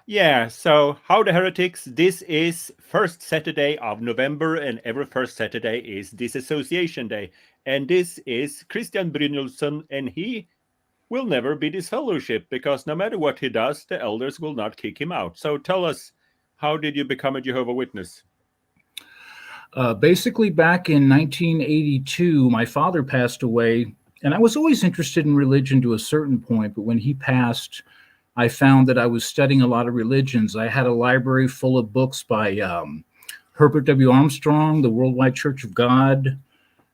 Yeah, so how the heretics, this is first Saturday of November, and every first Saturday is Disassociation Day. And this is Cristian Brynjolfson, and he will never be disfellowshipped because no matter what he does, the elders will not kick him out. So tell us, how did you become a Jehovah Witness? Basically, back in 1982, my father passed away, and I was always interested in religion to a certain point. But when he passed, I found that I was studying a lot of religions. I had a library full of books by Herbert W. Armstrong, the Worldwide Church of God,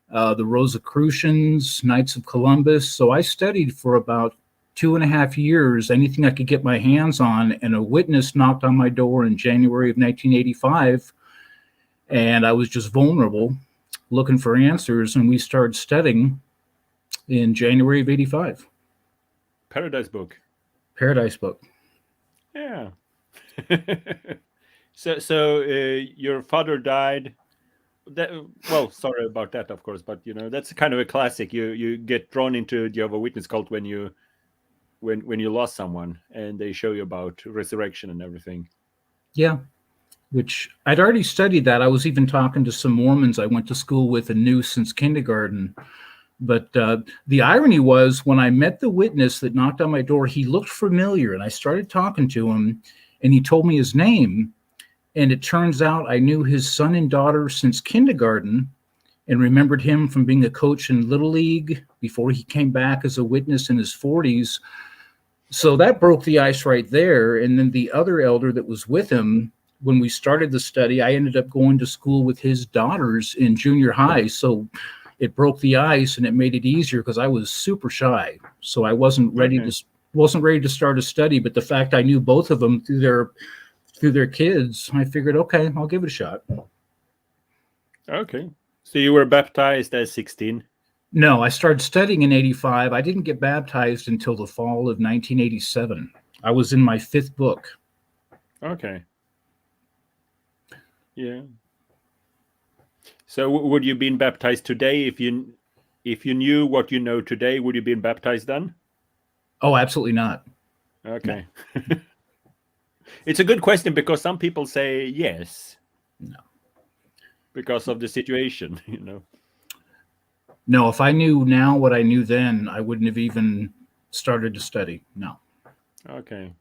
the Rosicrucians, Knights of Columbus. So I studied for about 2.5 years, anything I could get my hands on, and a witness knocked on my door in January of 1985. And I was just vulnerable, looking for answers, and we started studying in January of 85. Paradise Book. Paradise Book. Yeah. So your father died. Well, sorry about that, of course, but that's kind of a classic. You get drawn into Jehovah Witness cult when you lost someone, and they show you about resurrection and everything. Yeah. Which I'd already studied that. I was even talking to some Mormons I went to school with and knew since kindergarten. But the irony was when I met the witness that knocked on my door, he looked familiar, and I started talking to him, and he told me his name. And it turns out I knew his son and daughter since kindergarten and remembered him from being a coach in Little League before he came back as a witness in his 40s. So that broke the ice right there. And then the other elder that was with him, when we started the study, I ended up going to school with his daughters in junior high. So it broke the ice and it made it easier because I was super shy. So I wasn't ready to start a study. But the fact I knew both of them through their kids, I figured, okay, I'll give it a shot. Okay. So you were baptized at 16? No, I started studying in 85. I didn't get baptized until the fall of 1987. I was in my 5th book. Okay. Yeah. So would you been baptized today if you knew what you know today? Would you been baptized then? Oh, absolutely not. Okay. No. It's a good question because some people say yes. No. Because of the situation, No, if I knew now what I knew then, I wouldn't have even started to study. No. Okay.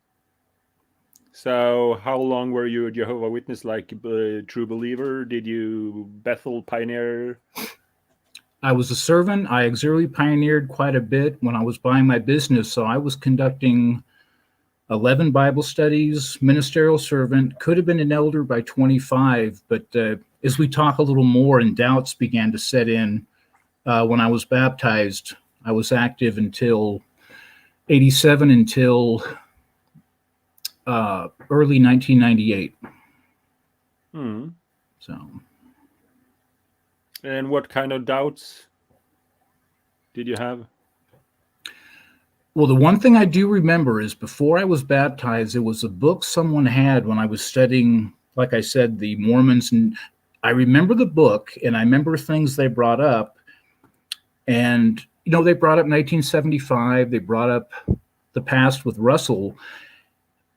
So how long were you a Jehovah Witness, like a true believer? Did you Bethel pioneer? I was a servant. I auxiliary pioneered quite a bit when I was buying my business. So I was conducting 11 Bible studies, ministerial servant, could have been an elder by 25. But as we talk a little more and doubts began to set in, when I was baptized, I was active until 87 until early 1998. So. And what kind of doubts did you have? Well, the one thing I do remember is before I was baptized, there was a book someone had when I was studying, like I said, the Mormons. And I remember the book, and I remember things they brought up. And, they brought up 1975. They brought up the past with Russell.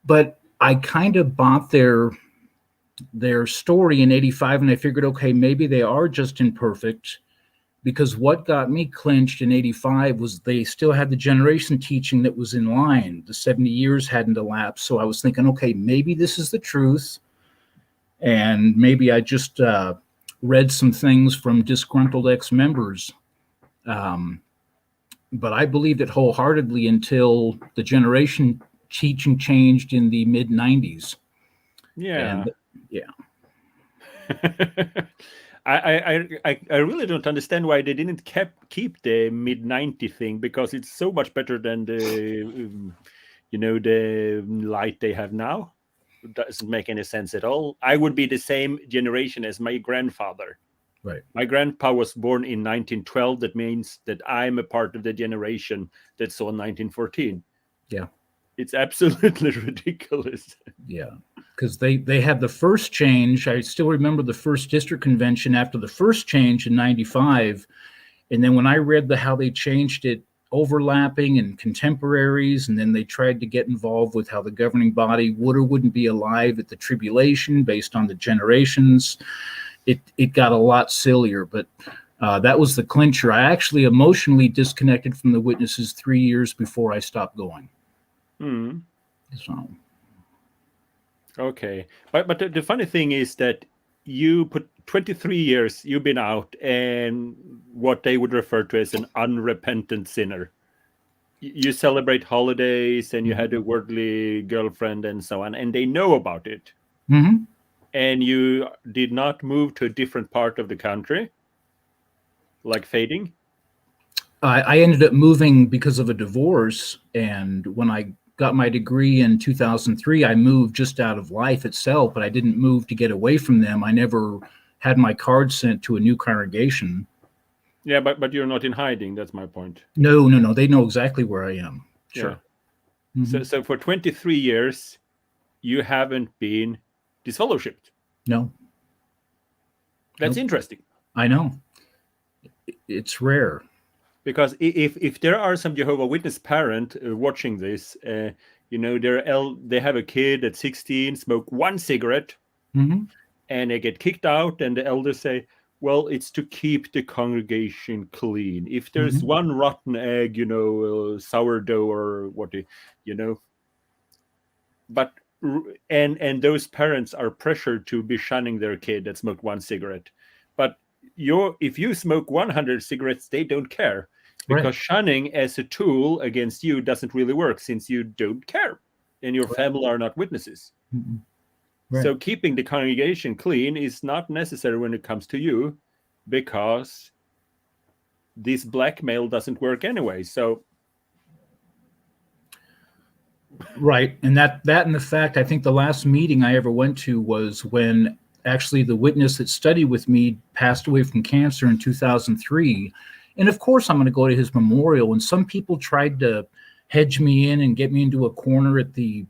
But I kind of bought their story in 85, and I figured, okay, maybe they are just imperfect, because what got me clinched in 85 was they still had the generation teaching that was in line. The 70 years hadn't elapsed. So I was thinking, okay, maybe this is the truth. And maybe I just read some things from disgruntled ex-members. But I believed it wholeheartedly until the generation teaching changed in the mid-90s. Yeah. And, yeah. I really don't understand why they didn't keep the mid-90 thing, because it's so much better than the light they have now. It doesn't make any sense at all. I would be the same generation as my grandfather. Right. My grandpa was born in 1912. That means that I'm a part of the generation that saw 1914. Yeah. It's absolutely ridiculous. Yeah. Because they had the first change. I still remember the first district convention after the first change in 95. And then when I read how they changed it overlapping and contemporaries, and then they tried to get involved with how the governing body would or wouldn't be alive at the tribulation based on the generations. It got a lot sillier, but that was the clincher. I actually emotionally disconnected from the witnesses 3 years before I stopped going. So. Okay, but the funny thing is that you put 23 years you've been out, and what they would refer to as an unrepentant sinner. You celebrate holidays, and you had a worldly girlfriend and so on, and they know about it. And you did not move to a different part of the country, like fading? I ended up moving because of a divorce, and when I got my degree in 2003, I moved just out of life itself, but I didn't move to get away from them. I never had my card sent to a new congregation. Yeah, but you're not in hiding. That's my point. No. They know exactly where I am. Sure. Yeah. So for 23 years, you haven't been disfellowshipped. No. That's interesting. I know. It's rare. Because if there are some Jehovah Witness parent watching this, they have a kid at 16, smoke one cigarette, and they get kicked out, and the elders say, well, it's to keep the congregation clean. If there's one rotten egg, sourdough or what, but and those parents are pressured to be shunning their kid that smoked one cigarette. But if you smoke 100 cigarettes, they don't care, because shunning as a tool against you doesn't really work, since you don't care and your family are not witnesses. So keeping the congregation clean is not necessary when it comes to you, because this blackmail doesn't work anyway. So and that and the fact, I think the last meeting I ever went to was when actually the witness that studied with me passed away from cancer in 2003. And of course, I'm going to go to his memorial. And some people tried to hedge me in and get me into a corner at the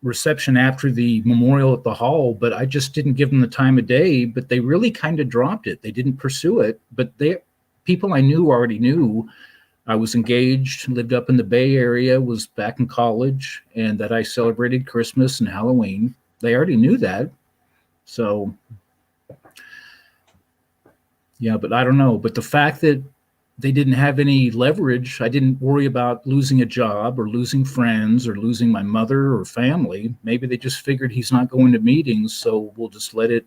reception after the memorial at the hall, but I just didn't give them the time of day. But they really kind of dropped it. They didn't pursue it. But people I knew already knew I was engaged, lived up in the Bay Area, was back in college, and that I celebrated Christmas and Halloween. They already knew that. So, yeah, but I don't know. But the fact that they didn't have any leverage, I didn't worry about losing a job or losing friends or losing my mother or family. Maybe they just figured he's not going to meetings, so we'll just let it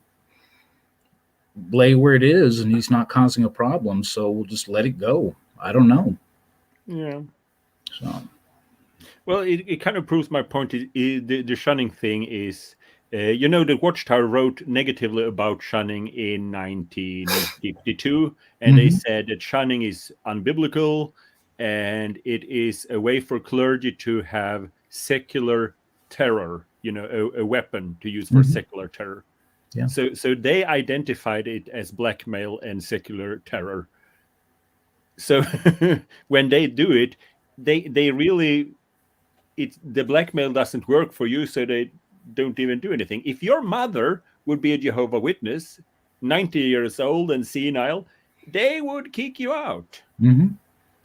lay where it is, and he's not causing a problem, so we'll just let it go. I don't know. Yeah. So. Well, it kind of proves my point. The shunning thing is, the Watchtower wrote negatively about shunning in 1952, and they said that shunning is unbiblical, and it is a way for clergy to have secular terror, a weapon to use for secular terror. Yeah. So they identified it as blackmail and secular terror. So when they do it, they really, the blackmail doesn't work for you, so they don't even do anything. If your mother would be a Jehovah Witness, 90 years old and senile, they would kick you out,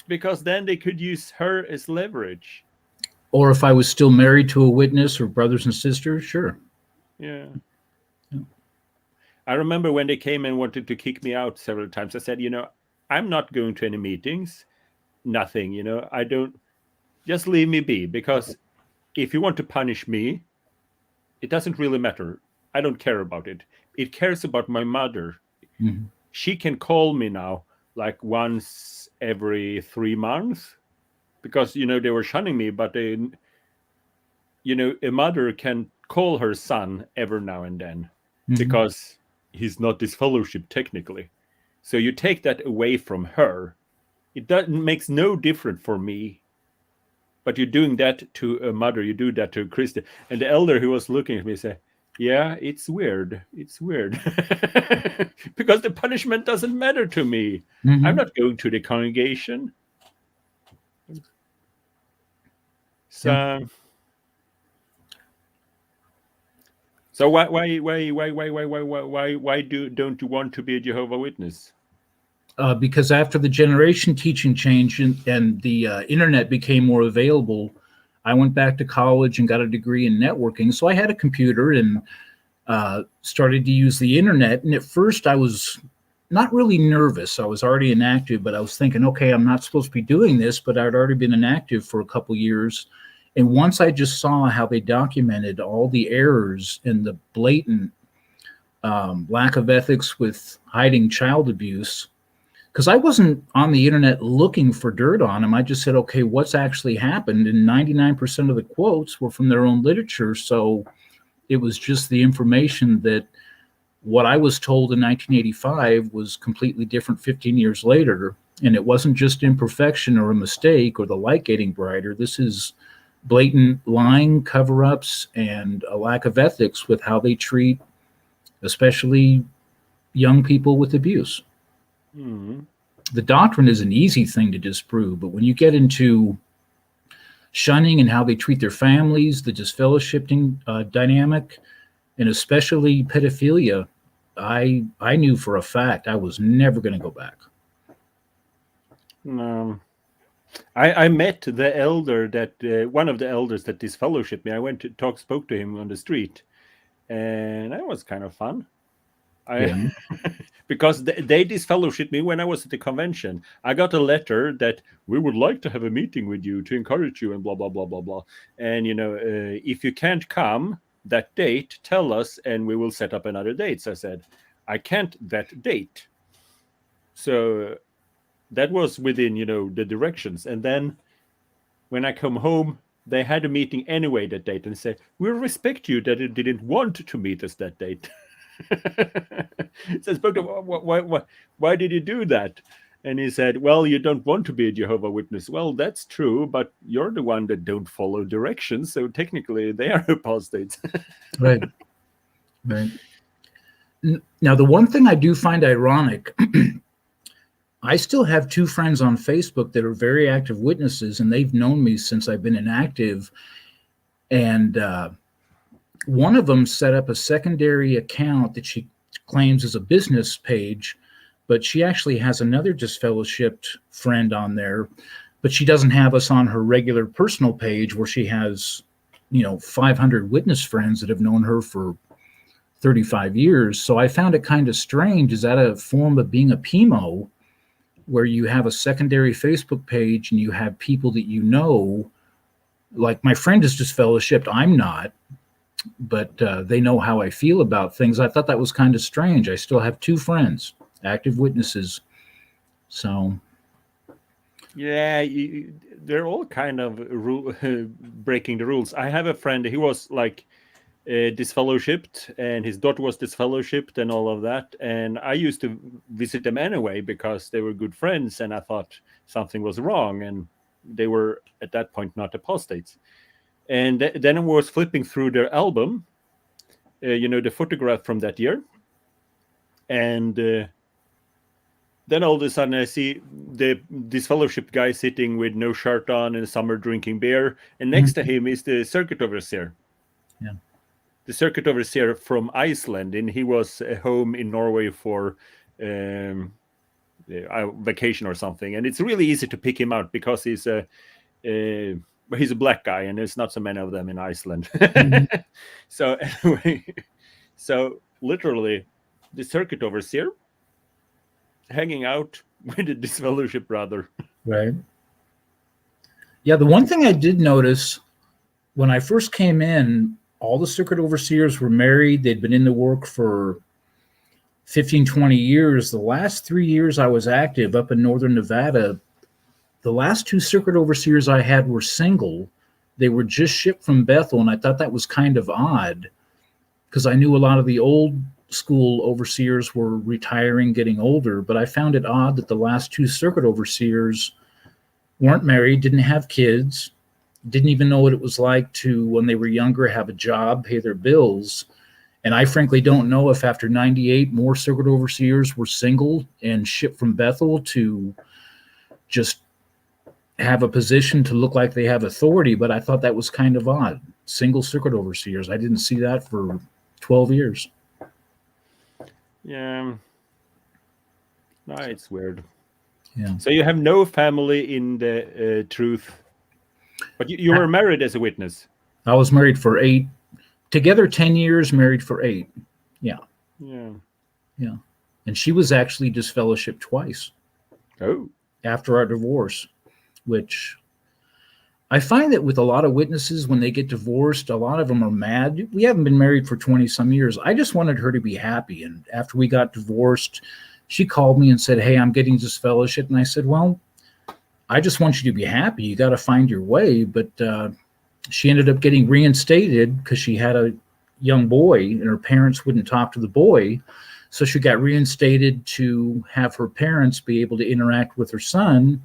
because then they could use her as leverage. Or if I was still married to a witness or brothers and sisters, sure. Yeah. I remember when they came and wanted to kick me out several times, I said, I'm not going to any meetings, nothing, I don't, just leave me be, because if you want to punish me, it doesn't really matter. I don't care about it. It cares about my mother. She can call me now like once every 3 months, because, they were shunning me, but a mother can call her son every now and then, because he's not disfellowshipped technically. So you take that away from her. It makes no difference for me. But you're doing that to a mother, you do that to a Christian. And the elder who was looking at me said, yeah, it's weird. It's weird. Because the punishment doesn't matter to me. I'm not going to the congregation. So why don't you want to be a Jehovah Witness? because after the generation teaching changed and the internet became more available, I went back to college and got a degree in networking. So I had a computer and started to use the internet. And at first I was not really nervous. I was already inactive, but I was thinking, okay, I'm not supposed to be doing this, but I'd already been inactive for a couple years. And once I just saw how they documented all the errors and the blatant lack of ethics with hiding child abuse, because I wasn't on the internet looking for dirt on them. I just said, okay, what's actually happened? And 99% of the quotes were from their own literature. So it was just the information that what I was told in 1985 was completely different 15 years later. And it wasn't just imperfection or a mistake or the light getting brighter. This is blatant lying, cover-ups, and a lack of ethics with how they treat especially young people with abuse. Mm. The doctrine is an easy thing to disprove, but when you get into shunning and how they treat their families, the disfellowshipping dynamic, and especially pedophilia, I knew for a fact I was never going to go back. I met the elder that one of the elders that disfellowshipped me. I went to spoke to him on the street, and that was kind of fun. Because they disfellowshipped me when I was at the convention. I got a letter that we would like to have a meeting with you to encourage you and blah blah blah blah blah. And if you can't come that date, tell us and we will set up another date. So I said, I can't that date. So that was within the directions. And then when I come home, they had a meeting anyway that date and said, we respect you that you didn't want to meet us that date. So I spoke to him, why did you do that? And he said, well, you don't want to be a Jehovah Witness. Well, that's true, but you're the one that don't follow directions, so technically they are apostates. Right. Now, the one thing I do find ironic, I still have two friends on Facebook that are very active witnesses, and they've known me since I've been inactive. And one of them set up a secondary account that she claims is a business page, but she actually has another disfellowshipped friend on there, but she doesn't have us on her regular personal page where she has, 500 witness friends that have known her for 35 years. So I found it kind of strange. Is that a form of being a PMO where you have a secondary Facebook page and you have people that like my friend is disfellowshipped, I'm not, but they know how I feel about things. I thought that was kind of strange. I still have two friends, active witnesses. So, yeah, they're all kind of breaking the rules. I have a friend. He was like disfellowshipped, and his daughter was disfellowshipped, and all of that. And I used to visit them anyway because they were good friends, and I thought something was wrong, and they were at that point not apostates. And then I was flipping through their album, the photograph from that year. And then all of a sudden I see the disfellowshipped guy sitting with no shirt on in the summer drinking beer. And next to him is the circuit overseer. Yeah. The circuit overseer from Iceland. And he was home in Norway for vacation or something. And it's really easy to pick him out because he's a black guy, and there's not so many of them in Iceland. So anyway, so literally the circuit overseer hanging out with the disfellowship brother. Right. Yeah, the one thing I did notice when I first came in, all the circuit overseers were married. They'd been in the work for 15, 20 years. The last 3 years I was active up in northern Nevada, the last two circuit overseers I had were single. They were just shipped from Bethel, and I thought that was kind of odd because I knew a lot of the old school overseers were retiring, getting older, but I found it odd that the last two circuit overseers weren't married, didn't have kids, didn't even know what it was like to, when they were younger, have a job, pay their bills. And I frankly don't know if after 98 more circuit overseers were single and shipped from Bethel to just have a position to look like they have authority, but I thought that was kind of odd. Single circuit overseers. I didn't see that for 12 years. Yeah. No, it's weird. Yeah. So you have no family in the truth, but you were married as a witness. I was married for 8, together 10 years, married for 8. Yeah. Yeah. Yeah. And she was actually disfellowshipped twice Oh. after our divorce, which I find that with a lot of witnesses, when they get divorced, a lot of them are mad. We haven't been married for 20 some years. I just wanted her to be happy. And after we got divorced, she called me and said, "Hey, I'm getting disfellowshipped." And I said, "Well, I just want you to be happy. You got to find your way." But she ended up getting reinstated because she had a young boy and her parents wouldn't talk to the boy. So she got reinstated to have her parents be able to interact with her son.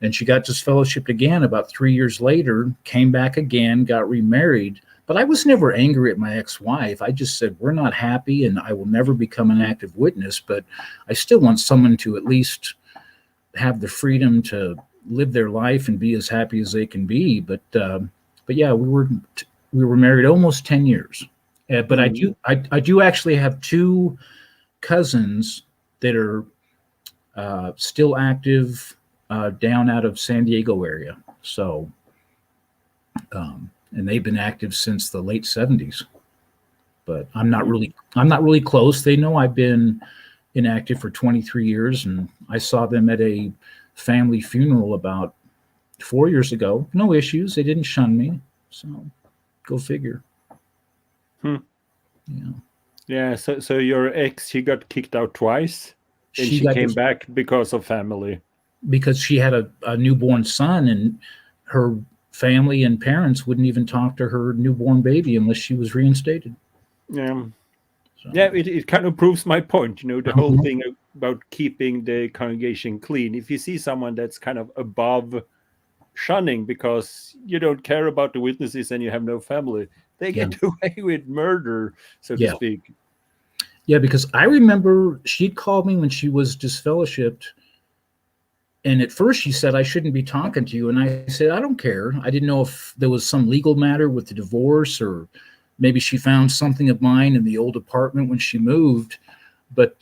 And she got disfellowshipped again about 3 years later, came back again, got remarried. But I was never angry at my ex-wife. I just said, we're not happy and I will never become an active witness, but I still want someone to at least have the freedom to live their life and be as happy as they can be. But yeah, we were married almost 10 years. But I do actually have 2 cousins that are still active down out of San Diego area. So, and they've been active since the late 70s. But I'm not really close. They know I've been inactive for 23 years, and I saw them at a family funeral about 4 years ago. No issues. They didn't shun me. So, go figure. Yeah. Yeah. So your ex, she got kicked out twice, and she came back because of family. Because she had a newborn son, and her family and parents wouldn't even talk to her newborn baby unless she was reinstated. Yeah. So. Yeah, it kind of proves my point, the whole thing about keeping the congregation clean. If you see someone that's kind of above shunning because you don't care about the witnesses and you have no family, they get away with murder, so to speak. Yeah, because I remember she'd called me when she was disfellowshipped. And at first she said, "I shouldn't be talking to you." And I said, "I don't care." I didn't know if there was some legal matter with the divorce, or maybe she found something of mine in the old apartment when she moved. But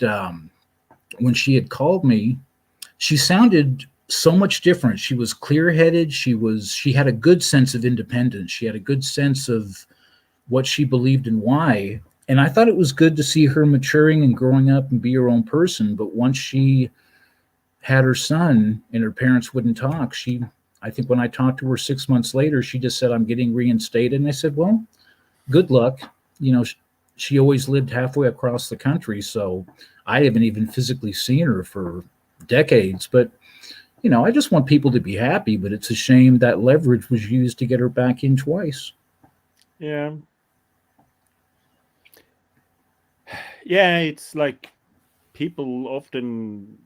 when she had called me, she sounded so much different. She was clear-headed. She had a good sense of independence. She had a good sense of what she believed and why. And I thought it was good to see her maturing and growing up and be her own person. But once she had her son and her parents wouldn't talk, I think when I talked to her 6 months later, she just said, "I'm getting reinstated." And I said, "Well, good luck." She always lived halfway across the country, so I haven't even physically seen her for decades. But I just want people to be happy, but it's a shame that leverage was used to get her back in twice. Yeah. Yeah, it's like people often,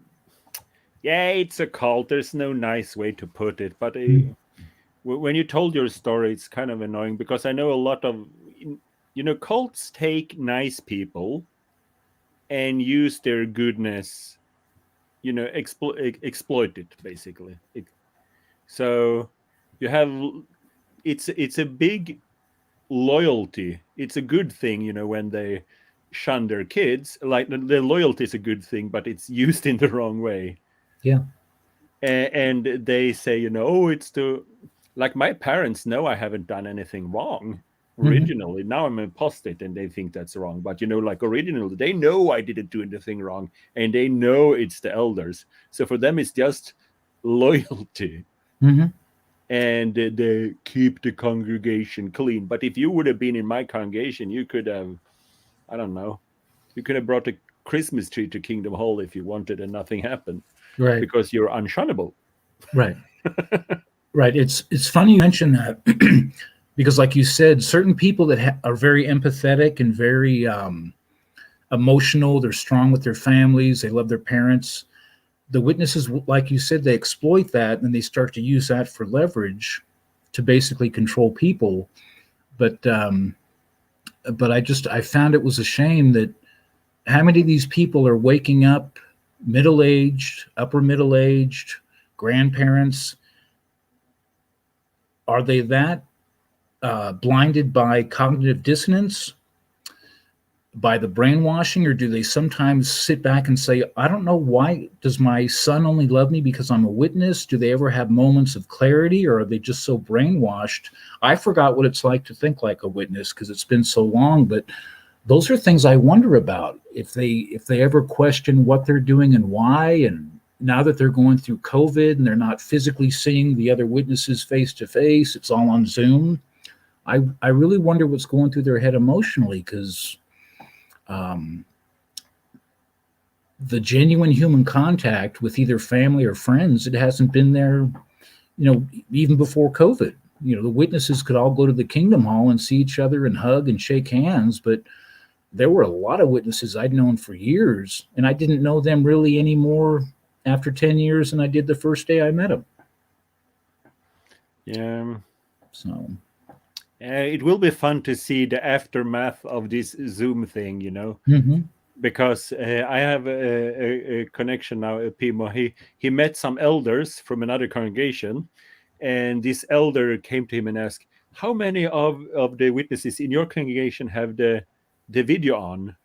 it's a cult. There's no nice way to put it. But when you told your story, it's kind of annoying because I know a lot of, cults take nice people and use their goodness, exploit it, basically. So you have, it's a big loyalty. It's a good thing, when they shun their kids. Like the loyalty is a good thing, but it's used in the wrong way. Yeah. And they say, it's like my parents know I haven't done anything wrong originally. Now I'm an apostate and they think that's wrong. But, like originally, they know I didn't do anything wrong and they know it's the elders. So for them, it's just loyalty. And they keep the congregation clean. But if you would have been in my congregation, you could have, I don't know, you could have brought a Christmas tree to Kingdom Hall if you wanted and nothing happened. Right. Because you're unshunnable. Right. Right. It's funny you mention that because, like you said, certain people that are very empathetic and very emotional, they're strong with their families, they love their parents. The witnesses, like you said, they exploit that and they start to use that for leverage to basically control people. But I found it was a shame that how many of these people are waking up middle-aged, upper middle-aged, grandparents. Are they that blinded by cognitive dissonance by the brainwashing, or do they sometimes sit back and say, I don't know, why does my son only love me because I'm a witness? Do they ever have moments of clarity, or are they just so brainwashed? I forgot what it's like to think like a witness because it's been so long, but those are things I wonder about. If they ever question what they're doing and why, and now that they're going through COVID and they're not physically seeing the other witnesses face to face, it's all on Zoom. I really wonder what's going through their head emotionally, because the genuine human contact with either family or friends, it hasn't been there, even before COVID. The witnesses could all go to the Kingdom Hall and see each other and hug and shake hands, but there were a lot of witnesses I'd known for years, and I didn't know them really anymore after 10 years than I did the first day I met them. Yeah. So it will be fun to see the aftermath of this Zoom thing, because I have a connection now, Pimo. He met some elders from another congregation, and this elder came to him and asked, how many of the witnesses in your congregation have the video on?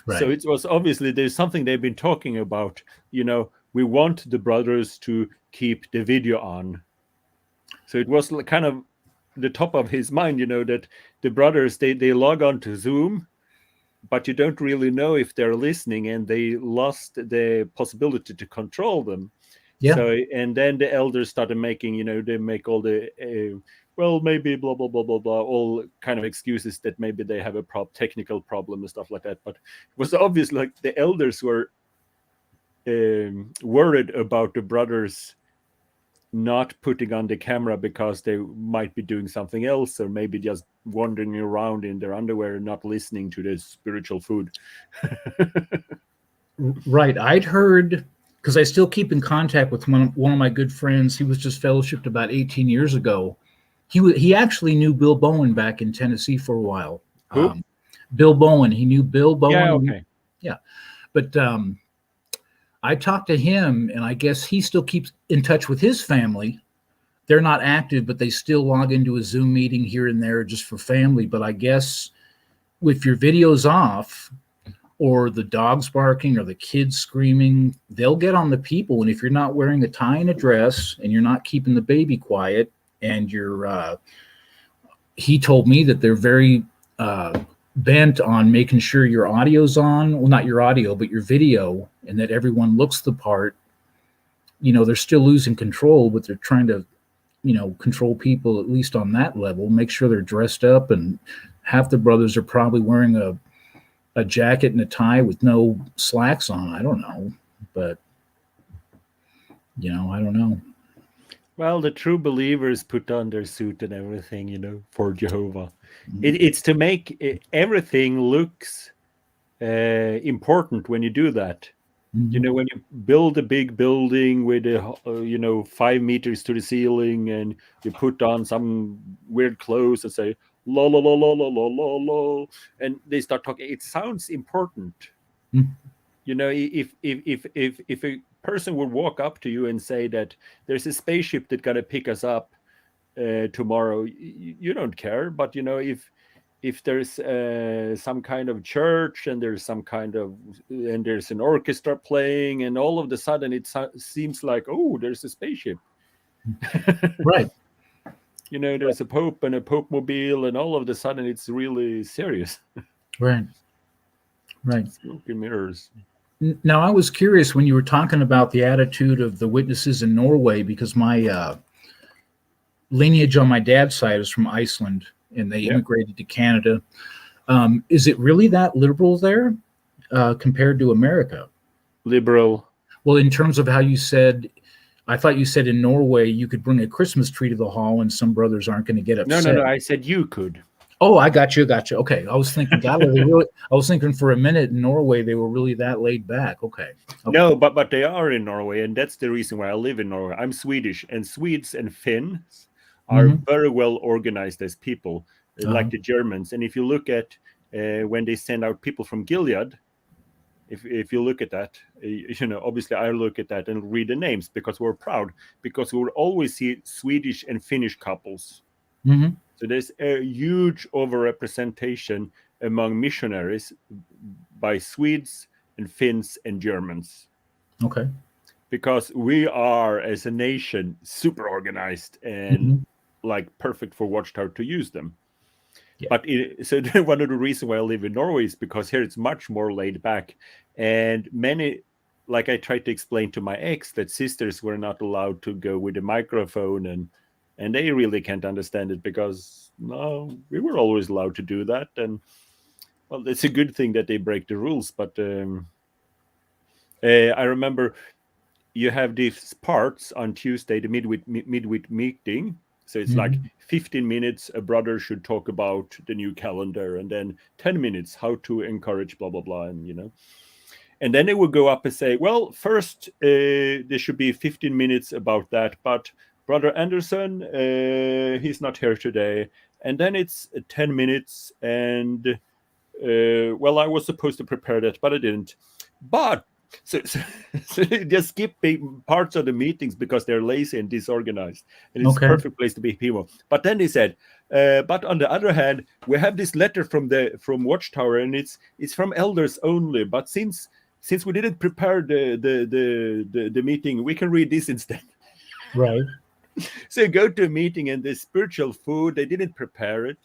Right. So it was obviously there's something they've been talking about. We want the brothers to keep the video on. So it was kind of the top of his mind, that the brothers, they log on to Zoom, but you don't really know if they're listening, and they lost the possibility to control them. Yeah. So, and then the elders started making, they make all the, maybe blah, blah, blah, blah, blah, all kind of excuses that maybe they have a technical problem and stuff like that. But it was obvious, like the elders were worried about the brothers not putting on the camera because they might be doing something else, or maybe just wandering around in their underwear and not listening to the spiritual food. Right. I'd heard, because I still keep in contact with one of my good friends. He was just fellowshipped about 18 years ago. He actually knew Bill Bowen back in Tennessee for a while. Who? Bill Bowen. He knew Bill Bowen. Yeah, okay. Yeah. But I talked to him, and I guess he still keeps in touch with his family. They're not active, but they still log into a Zoom meeting here and there just for family. But I guess if your video's off, or the dog's barking, or the kids screaming, they'll get on the people. And if you're not wearing a tie and a dress, and you're not keeping the baby quiet, and you're, he told me that they're very bent on making sure your audio's on. Well, not your audio, but your video, and that everyone looks the part. They're still losing control, but they're trying to, control people, at least on that level, make sure they're dressed up. And half the brothers are probably wearing a jacket and a tie with no slacks on. I don't know, but I don't know. Well, the true believers put on their suit and everything, for Jehovah. Mm-hmm. It's to make everything looks important when you do that. Mm-hmm. When you build a big building with 5 meters to the ceiling, and you put on some weird clothes and say, la la la la la la la la, and they start talking. It sounds important. Mm-hmm. If a person would walk up to you and say that there's a spaceship that's gonna pick us up tomorrow, you don't care. But if there's some kind of church, and there's there's an orchestra playing, and all of a sudden it seems like, oh, there's a spaceship. Right. There's a pope and a pope mobile, and all of a sudden it's really serious. Right. Smoke and mirrors. Now, I was curious when you were talking about the attitude of the witnesses in Norway, because my lineage on my dad's side is from Iceland, and they immigrated to Canada. Is it really that liberal there compared to America? Liberal. Well, in terms of how you said, I thought you said in Norway you could bring a Christmas tree to the hall and some brothers aren't going to get upset. No. I said you could. Oh, I got you. Okay. I was thinking, I was thinking for a minute in Norway they were really that laid back. Okay. No, but they are in Norway, and that's the reason why I live in Norway. I'm Swedish, and Swedes and Finns are very well organized as people, like the Germans. And if you look at when they send out people from Gilead, if you look at that, obviously I look at that and read the names because we're proud, because we will always see Swedish and Finnish couples. Mm-hmm. So there's a huge overrepresentation among missionaries by Swedes and Finns and Germans. Okay. Because we are, as a nation, super organized and like perfect for Watchtower to use them. Yeah. But so one of the reasons why I live in Norway is because here it's much more laid back. And many, like I tried to explain to my ex, that sisters were not allowed to go with a microphone, and they really can't understand it, because no, we were always allowed to do that. And well, it's a good thing that they break the rules. But I remember you have these parts on Tuesday, the midweek meeting. So it's like 15 minutes, a brother should talk about the new calendar, and then 10 minutes, how to encourage blah, blah, blah. And, you know, and then they would go up and say, well, first, there should be 15 minutes about that. But Brother Anderson, he's not here today. And then it's 10 minutes. And, well, I was supposed to prepare that, but I didn't. But So they just skip parts of the meetings because they're lazy and disorganized, and it's a perfect place to be people. But then they said, but on the other hand, we have this letter from Watchtower, and it's from elders only. But since we didn't prepare the meeting, we can read this instead. Right. So you go to a meeting, and the spiritual food, they didn't prepare it.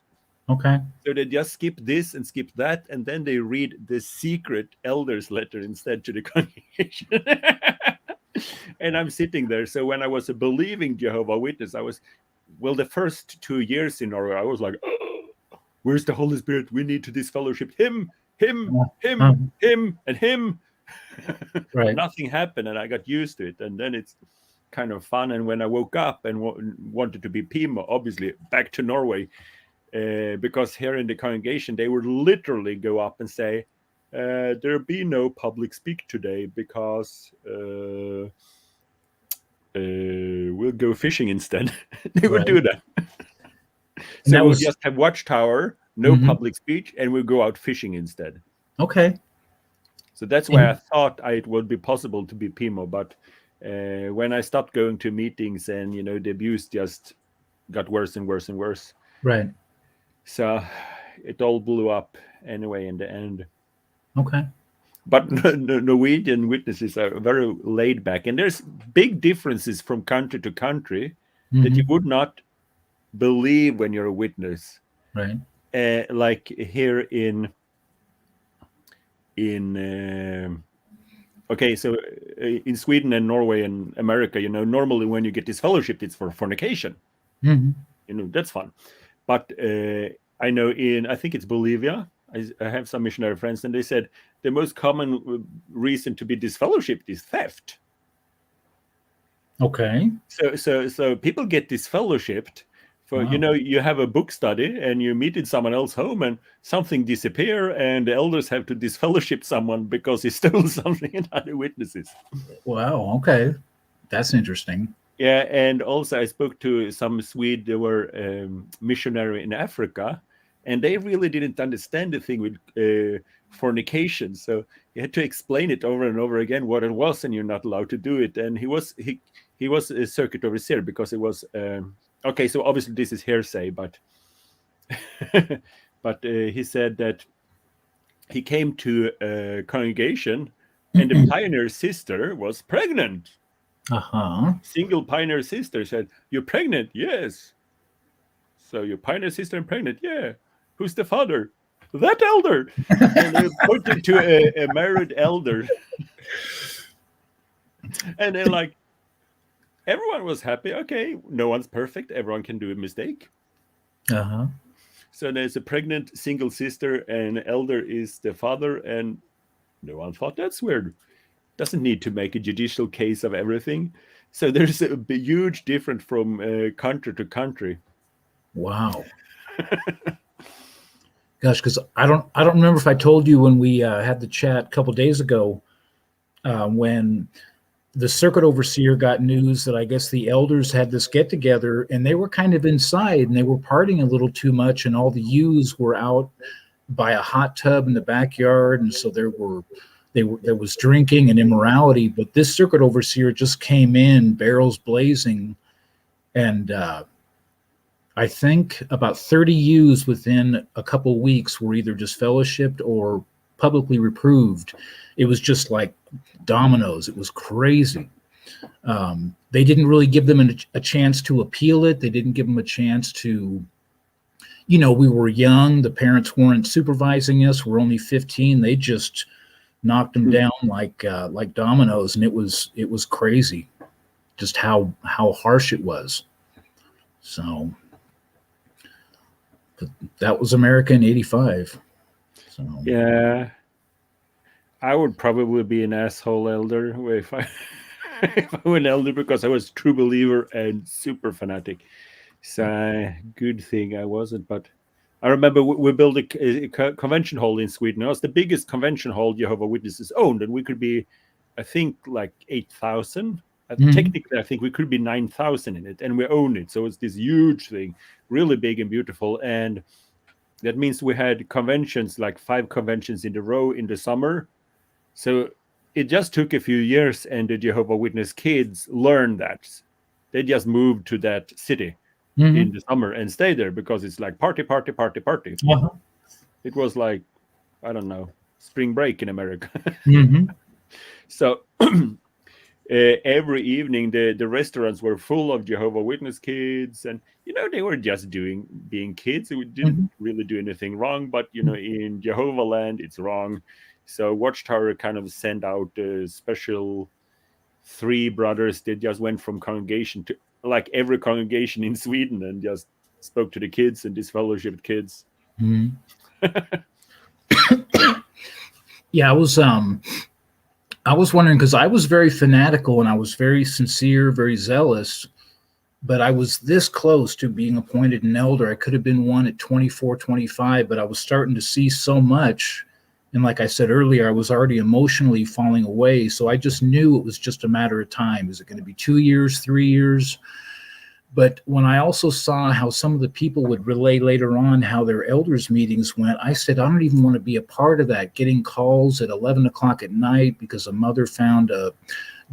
Okay. So they just skip this and skip that, and then they read the secret elders letter instead to the congregation. And I'm sitting there. So when I was a believing Jehovah Witness, I was, well, the first 2 years in Norway, I was like, oh, where's the Holy Spirit? We need to disfellowship him, and him. Right. Nothing happened, and I got used to it. And then it's kind of fun. And when I woke up and wanted to be Pimo, obviously back to Norway, because here in the congregation, they would literally go up and say, there'll be no public speak today because we'll go fishing instead. They would do that. So we'll just have Watchtower, no public speech, and we'll go out fishing instead. Okay. So that's why I thought it would be possible to be Pimo. But when I stopped going to meetings, and, you know, the abuse just got worse and worse and worse. Right. So it all blew up anyway in the end. Okay. But Norwegian witnesses are very laid back, and there's big differences from country to country that you would not believe when you're a witness. Right. Like here in Sweden and Norway and America, you know, normally when you get disfellowshipped, it's for fornication. You know, that's fun. But I know I think it's Bolivia, I have some missionary friends, and they said the most common reason to be disfellowshipped is theft. Okay. So people get disfellowshipped for, you know, you have a book study and you meet in someone else's home and something disappear, and the elders have to disfellowship someone because he stole something, and other witnesses. Wow. Okay. That's interesting. Yeah, and also I spoke to some Swedes that were missionary in Africa, and they really didn't understand the thing with fornication. So you had to explain it over and over again what it was, and you're not allowed to do it. And he was a circuit overseer, because it was okay. So obviously this is hearsay, but but he said that he came to a congregation, and the pioneer sister was pregnant. Single pioneer sister said, "You're pregnant?" "Yes." "So your pioneer sister and pregnant?" "Yeah." "Who's the father?" "That elder." And they pointed to a married elder. And then, like, everyone was happy. Okay, no one's perfect. Everyone can do a mistake. So there's a pregnant single sister, and elder is the father, and no one thought that's weird. Doesn't need to make a judicial case of everything. So there's a huge difference from country to country. Wow. Gosh, because I don't remember if I told you when we had the chat a couple days ago, when the circuit overseer got news that I guess the elders had this get together, and they were kind of inside, and they were partying a little too much, and all the youths were out by a hot tub in the backyard, and so there was drinking and immorality. But this circuit overseer just came in, barrels blazing, and I think about 30 Youves within a couple weeks were either disfellowshipped or publicly reproved. It was just like dominoes. It was crazy. They didn't really give them a chance to appeal it. They didn't give them a chance to, we were young. The parents weren't supervising us. We're only 15. They just knocked them down like dominoes, and it was crazy, just how harsh it was. So, but that was America in '85. So. Yeah, I would probably be an asshole elder if I if I were an elder, because I was a true believer and super fanatic. So good thing I wasn't. But I remember we built a convention hall in Sweden. It was the biggest convention hall Jehovah Witnesses owned, and we could be, I think, like 8,000. Technically, I think we could be 9,000 in it, and we own it. So it's this huge thing, really big and beautiful. And that means we had conventions, like 5 conventions in a row in the summer. So it just took a few years, and the Jehovah Witness kids learned that. They just moved to that city in the summer and stayed there, because it's like party. Uh-huh. It was like, I don't know, spring break in America. So every evening the restaurants were full of Jehovah Witness kids, and they were just being kids. We didn't really do anything wrong, but in Jehovah land it's wrong. So Watchtower kind of sent out special 3 brothers. They just went from congregation to, like, every congregation in Sweden, and just spoke to the kids and disfellowshipped kids. Yeah, I was wondering, because I was very fanatical and I was very sincere, very zealous, but I was this close to being appointed an elder. I could have been one at 24, 25, but I was starting to see so much. And like I said earlier, I was already emotionally falling away. So I just knew it was just a matter of time. Is it going to be 2 years, 3 years? But when I also saw how some of the people would relay later on how their elders meetings went, I said, I don't even want to be a part of that, getting calls at 11 o'clock at night because a mother found a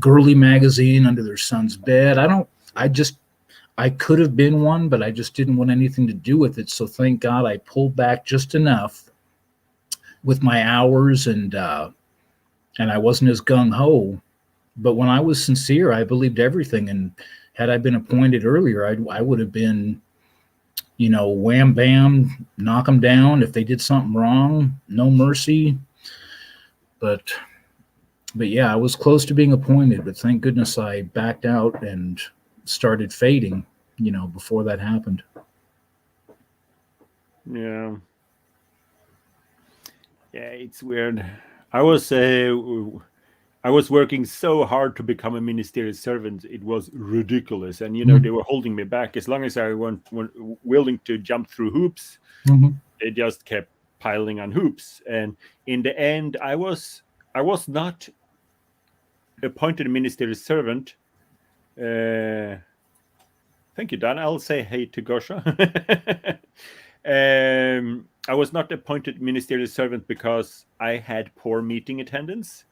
girly magazine under their son's bed. I could have been one, but I just didn't want anything to do with it. So thank God I pulled back just enough with my hours, and I wasn't as gung-ho. But when I was sincere, I believed everything. And had I been appointed earlier, I would have been, wham, bam, knock them down. If they did something wrong, no mercy. But yeah, I was close to being appointed, but thank goodness I backed out and started fading, before that happened. Yeah. Yeah, it's weird. I was working so hard to become a ministerial servant. It was ridiculous. And, they were holding me back. As long as I weren't willing to jump through hoops, they just kept piling on hoops. And in the end, I was not appointed a ministerial servant. Thank you, Dan. I'll say hey to Gosha. I was not appointed ministerial servant because I had poor meeting attendance.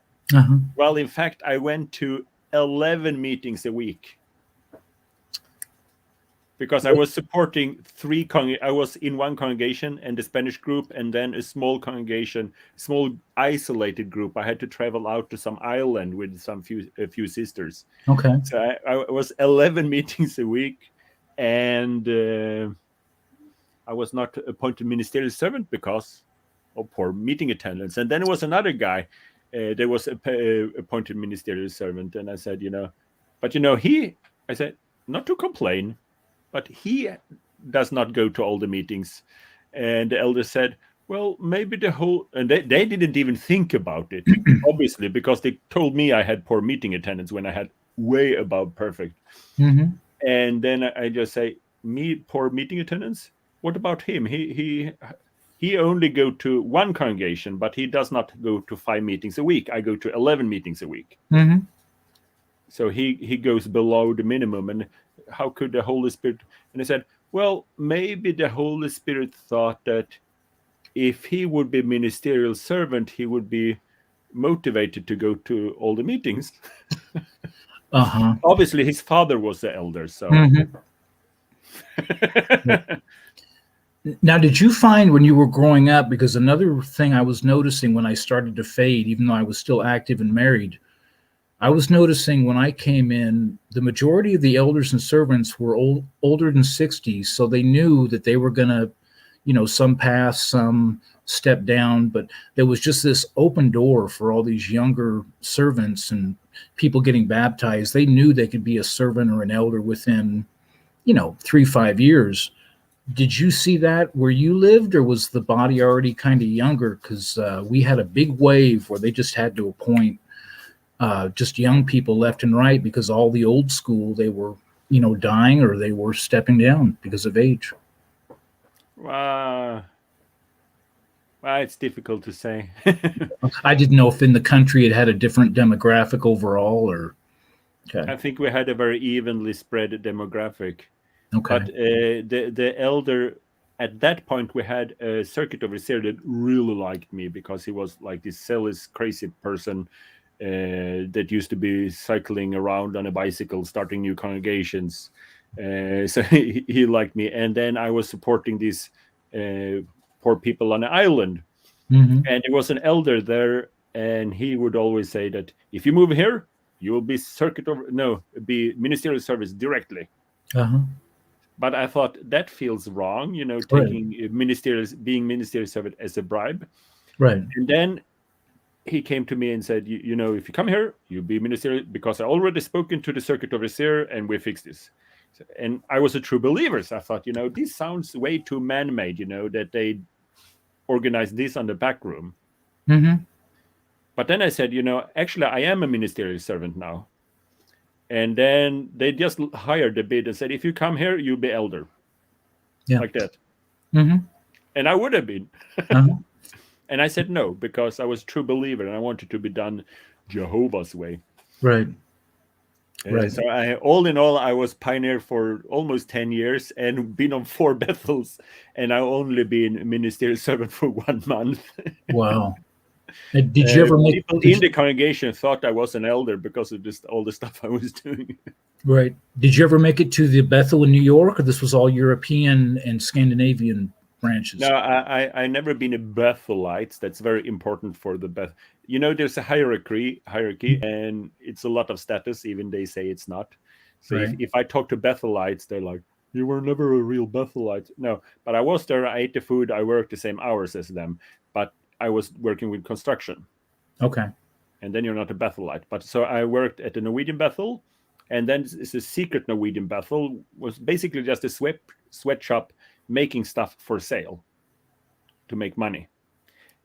Well, in fact, I went to 11 meetings a week because I was supporting I was in one congregation and the Spanish group, and then a small congregation, small isolated group. I had to travel out to some island with a few sisters. Okay. So I was 11 meetings a week, and I was not appointed ministerial servant because of poor meeting attendance. And then there was another guy. There was appointed ministerial servant, and I said, but I said, not to complain, but he does not go to all the meetings. And the elder said, well, maybe and they didn't even think about it, obviously, because they told me I had poor meeting attendance when I had way above perfect. And then I just say, poor meeting attendance? What about him? He only go to one congregation, but he does not go to 5 meetings a week. I go to 11 meetings a week. So he goes below the minimum. And how could the Holy Spirit? And I said, well, maybe the Holy Spirit thought that if he would be ministerial servant, he would be motivated to go to all the meetings. Obviously, his father was the elder, so. Now, did you find when you were growing up, because another thing I was noticing when I started to fade, even though I was still active and married, I was noticing when I came in, the majority of the elders and servants were older than 60, so they knew that they were going to, some pass, some step down, but there was just this open door for all these younger servants and people getting baptized. They knew they could be a servant or an elder within, 3-5 years. Did you see that where you lived, or was the body already kind of younger? Because we had a big wave where they just had to appoint just young people left and right, because all the old school, they were, dying or they were stepping down because of age. Well, it's difficult to say. I didn't know if in the country it had a different demographic overall, or. Okay. I think we had a very evenly spread demographic. Okay. But the elder, at that point, we had a circuit overseer that really liked me, because he was like this zealous, crazy person that used to be cycling around on a bicycle, starting new congregations. So he liked me. And then I was supporting these poor people on an island. Mm-hmm. And there was an elder there, and he would always say that if you move here, you will be be ministerial service directly. Uh-huh. But I thought that feels wrong, taking being ministerial servant as a bribe. Right. And then he came to me and said, if you come here, you'll be ministerial, because I already spoken to the circuit overseer and we fixed this. And I was a true believer. So I thought, this sounds way too man-made, that they organized this on the back room. Mm-hmm. But then I said, actually, I am a ministerial servant now. And then they just hired a bid and said, if you come here, you'll be elder. Yeah. Like that. Mm-hmm. And I would have been. Uh-huh. And I said no, because I was a true believer and I wanted to be done Jehovah's way. Right. Right. So all in all, I was pioneer for almost 10 years and been on 4 Bethels. And I only been ministerial servant for 1 month. Wow. And did you ever make people in the congregation thought I was an elder because of just all the stuff I was doing? Right. Did you ever make it to the Bethel in New York, or this was all European and Scandinavian branches? No, I never been a Bethelite. That's very important for the Beth. There's a hierarchy, and it's a lot of status. Even they say it's not. So Right. if I talk to Bethelites, they're like, "You were never a real Bethelite." No, but I was there. I ate the food. I worked the same hours as them, but I was working with construction. Okay. And then you're not a Bethelite. But so I worked at the Norwegian Bethel, and then it's a secret Norwegian Bethel, was basically just a sweatshop making stuff for sale to make money.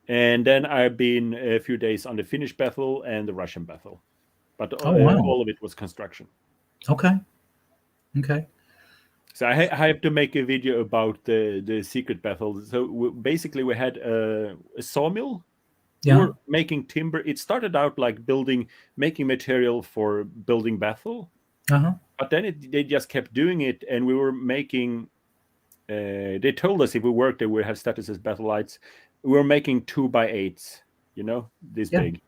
And then I've been a few days on the Finnish Bethel and the Russian Bethel. But all of it was construction. Okay. Okay. So I have to make a video about the secret Bethel. So basically we had a sawmill. Yeah. We were making timber. It started out like making material for building Bethel. Uh-huh. But then they just kept doing it, and we were making... they told us if we worked, they would have status as Bethelites. We were making 2x8s, this big.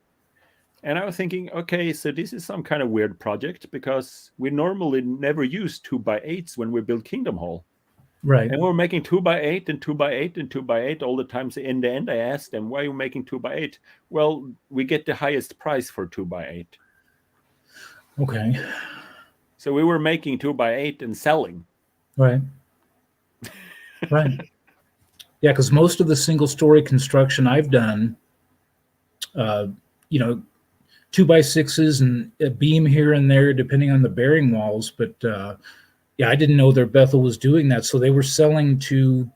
And I was thinking, okay, so this is some kind of weird project, because we normally never use 2x8s when we build Kingdom Hall. Right. And we're making 2x8 and 2x8 and 2x8 all the time. So in the end, I asked them, why are you making 2x8? Well, we get the highest price for 2x8. Okay. So we were making 2x8 and selling. Right. Right. Yeah, because most of the single-story construction I've done, 2x6s and a beam here and there, depending on the bearing walls. But I didn't know their Bethel was doing that. So they were selling to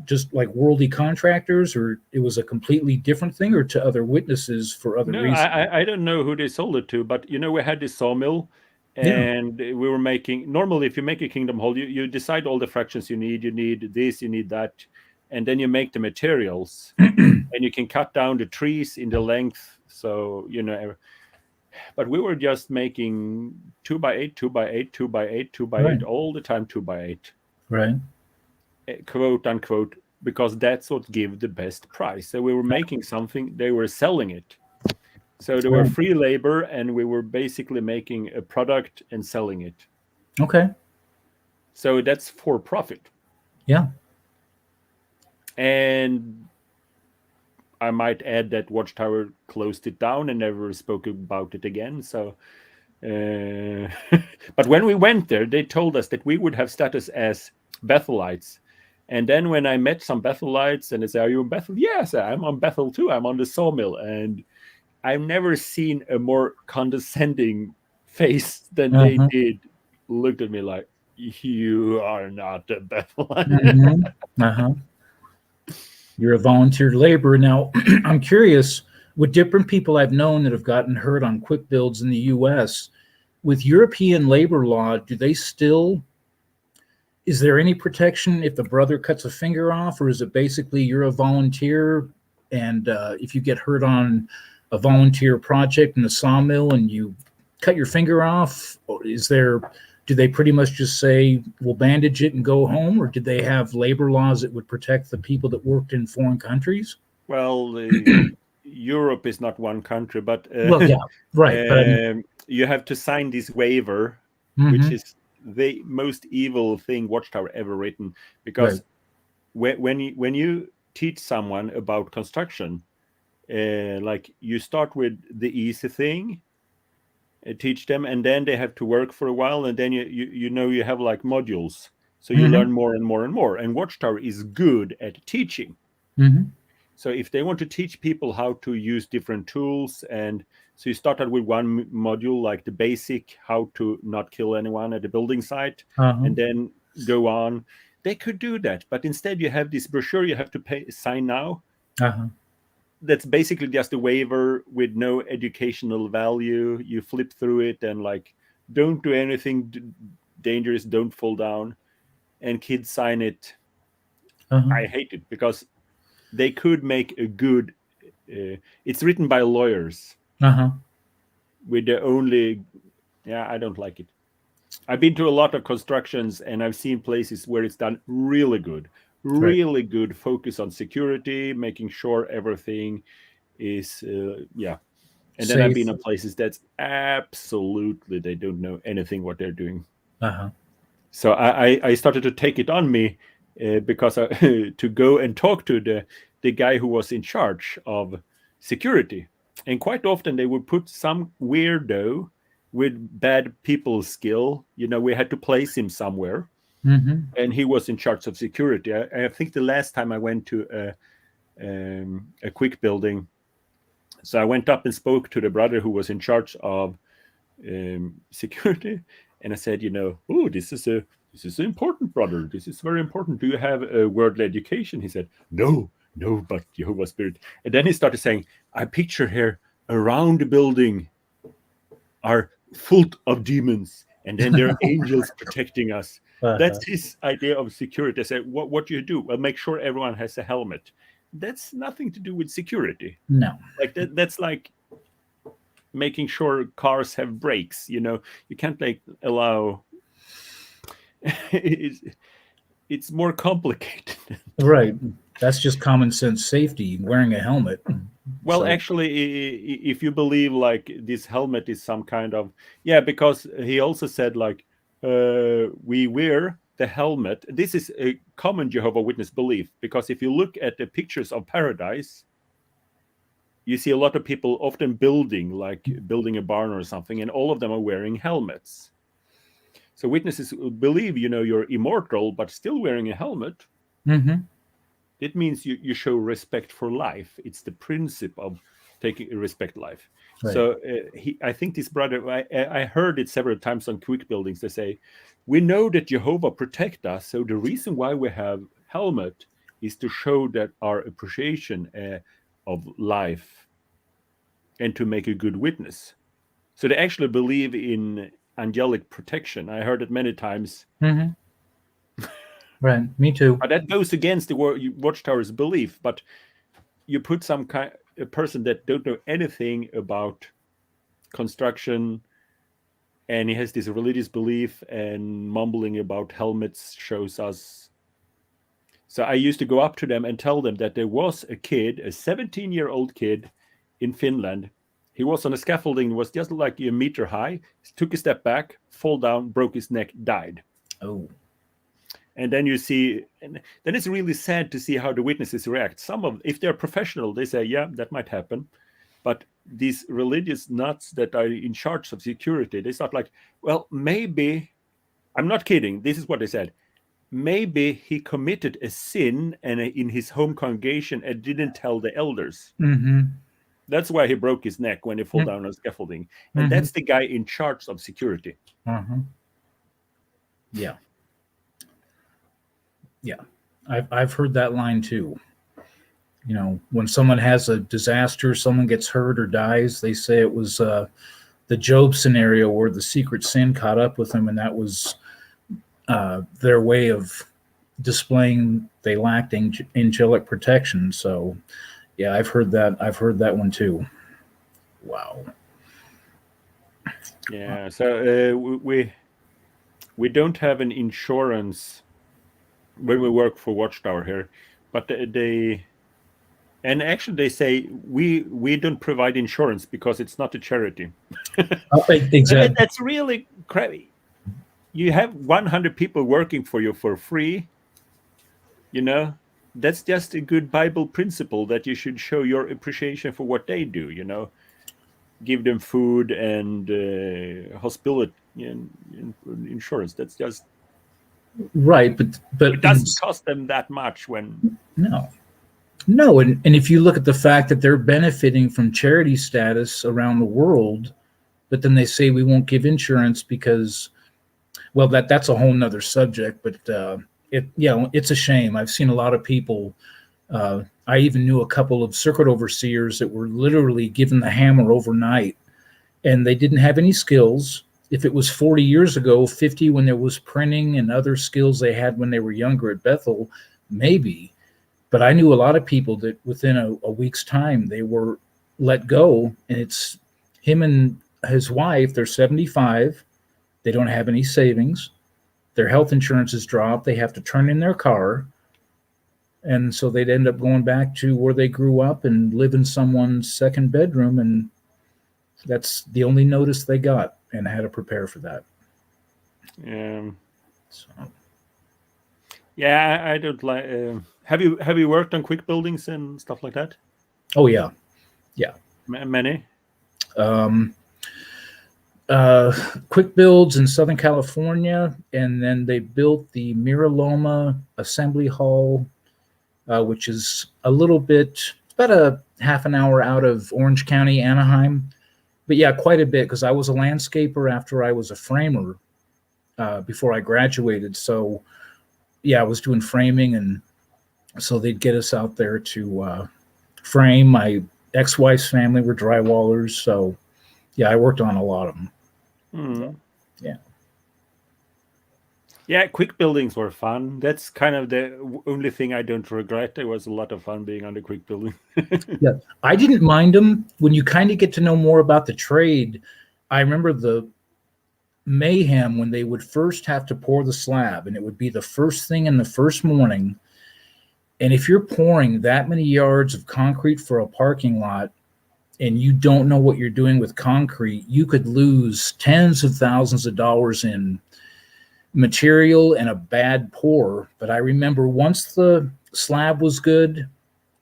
just like worldly contractors, or it was a completely different thing, or to other witnesses for other reasons? I don't know who they sold it to, but we had this sawmill. And we were normally, if you make a Kingdom Hall, you decide all the fractions you need. You need this, you need that. And then you make the materials. And you can cut down the trees in the length. So, but we were just making 2x8, 2x8, 2x8, 2x8, Right. all the time 2x8. Right. Quote unquote, because that's what give the best price. So we were making something, they were selling it. So there were free labor, and we were basically making a product and selling it. Okay. So that's for profit. Yeah. And I might add that Watchtower closed it down and never spoke about it again. So, but when we went there, they told us that we would have status as Bethelites. And then when I met some Bethelites and they say, "Are you on Bethel?" Yes, I'm on Bethel too. I'm on the sawmill. And I've never seen a more condescending face than they did. Looked at me like, "You are not a Bethelite." Mm-hmm. You're a volunteer laborer. Now, I'm curious, with different people I've known that have gotten hurt on quick builds in the U.S., with European labor law, do they still, is there any protection if the brother cuts a finger off, or is it basically you're a volunteer, and if you get hurt on a volunteer project in the sawmill and you cut your finger off, or do they pretty much just say, we'll bandage it and go home, or did they have labor laws that would protect the people that worked in foreign countries? Well, Europe is not one country, but Well, yeah, right. But I mean, you have to sign this waiver, which is the most evil thing Watchtower ever written. Because when you teach someone about construction, like you start with the easy thing, teach them, and then they have to work for a while, and then you have like modules, so you learn more and more and more. And Watchtower is good at teaching. So if they want to teach people how to use different tools, and so you started with one module, like the basic, how to not kill anyone at the building site, and then go on, they could do that. But instead you have this brochure you have to sign now. That's basically just a waiver with no educational value. You flip through it and like, don't do anything dangerous, don't fall down, and kids sign it. I hate it because they could make a good it's written by lawyers with the only I don't like it. I've been to a lot of constructions and I've seen places where it's done really good focus on security, making sure everything is and then safe. I've been in places that's absolutely they don't know anything what they're doing. So I started to take it on me because to go and talk to the guy who was in charge of security. And quite often they would put some weirdo with bad people skill. We had to place him somewhere. And he was in charge of security. I think the last time I went to a quick building, so I went up and spoke to the brother who was in charge of security. And I said, oh, this is important, brother. This is very important. Do you have a worldly education? He said, no, but Jehovah's Spirit. And then he started saying, I picture here around the building are full of demons. And then there are angels protecting us. That's his idea of security. I said, what do you do? Well, make sure everyone has a helmet. That's nothing to do with security. No. Like that's like making sure cars have brakes. You can't allow it's more complicated. Right. That's just common sense safety, wearing a helmet. Well, actually, if you believe like this helmet is some kind of because he also said like we wear the helmet. This is a common Jehovah Witness belief, because if you look at the pictures of paradise, you see a lot of people often building a barn or something, and all of them are wearing helmets. So witnesses believe, you're immortal, but still wearing a helmet. It means you show respect for life. It's the principle of taking respect life. Right. So I think this brother, I heard it several times on quick buildings. They say, we know that Jehovah protect us. So the reason why we have helmet is to show that our appreciation of life and to make a good witness. So they actually believe in angelic protection. I heard it many times. Right, me too. But that goes against the Watchtower's belief. But you put a person that don't know anything about construction, and he has this religious belief, and mumbling about helmets shows us. So I used to go up to them and tell them that there was a kid, a 17-year-old kid in Finland. He was on a scaffolding, was just like a meter high, took a step back, fall down, broke his neck, died. Oh. And then you see, and then it's really sad to see how the witnesses react. Some of, if they're professional, they say, yeah, that might happen. But these religious nuts that are in charge of security, they start like, well, maybe, I'm not kidding, this is what they said, maybe he committed a sin and in his home congregation and didn't tell the elders. That's why he broke his neck when he fell down on scaffolding. And that's the guy in charge of security. Yeah. Yeah. I've heard that line too. You know, when someone has a disaster, someone gets hurt or dies, they say it was the Job scenario where the secret sin caught up with them, and that was their way of displaying they lacked angelic protection. So, yeah, I've heard that. I've heard that one too. Wow. Yeah. So we don't have an insurance when we work for Watchtower here, but and actually they say we don't provide insurance because it's not a charity. Exactly. That's really crappy. You have 100 people working for you for free. You know, that's just a good Bible principle that you should show your appreciation for what they do. You know, give them food and hospitality and insurance. That's just right. But it doesn't cost them that much when no, and if you look at the fact that they're benefiting from charity status around the world, but then they say we won't give insurance because, well, that's a whole nother subject. But it's a shame. I've seen a lot of people. I even knew a couple of circuit overseers that were literally given the hammer overnight, and they didn't have any skills. If it was 40 years ago, 50 when there was printing and other skills they had when they were younger at Bethel, maybe. But I knew a lot of people that within a week's time, they were let go. And it's him and his wife, they're 75. They don't have any savings. Their health insurance is dropped. They have to turn in their car. And so they'd end up going back to where they grew up and live in someone's second bedroom. And that's the only notice they got, and I had to prepare for that. So. Yeah, I don't like. Have you worked on quick buildings and stuff like that? Oh yeah. Many. Quick builds in Southern California, and then they built the Mira Loma Assembly Hall, which is a little bit, about a half an hour out of Orange County, Anaheim. But yeah, quite a bit, because I was a landscaper after I was a framer before I graduated. So yeah, I was doing framing, and so they'd get us out there to frame. My ex-wife's family were drywallers, so yeah, I worked on a lot of them. Yeah, quick buildings were fun. That's kind of the only thing I don't regret. It was a lot of fun being on the quick building. Yeah, I didn't mind them. When you kind of get to know more about the trade, I remember the mayhem when they would first have to pour the slab, and it would be the first thing in the first morning. And if you're pouring that many yards of concrete for a parking lot and you don't know what you're doing with concrete, you could lose tens of thousands of dollars in material and a bad pour. But I remember once the slab was good,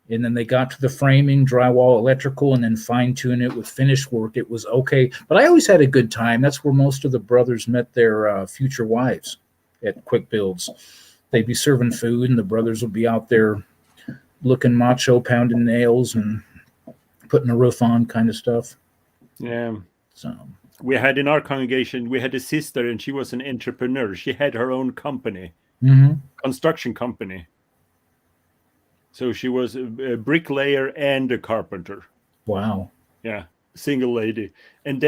and then they got to the framing, drywall, electrical, and then fine-tune it with finish work, it was okay. But I always had a good time. That's where most of the brothers met their future wives, at quick builds. They'd be serving food, and the brothers would be out there looking macho, pounding nails and putting a roof on, kind of stuff. Yeah. So we had in our congregation, we had a sister, and she was an entrepreneur. She had her own company, construction company. So she was a bricklayer and a carpenter. Wow. Yeah, single lady. And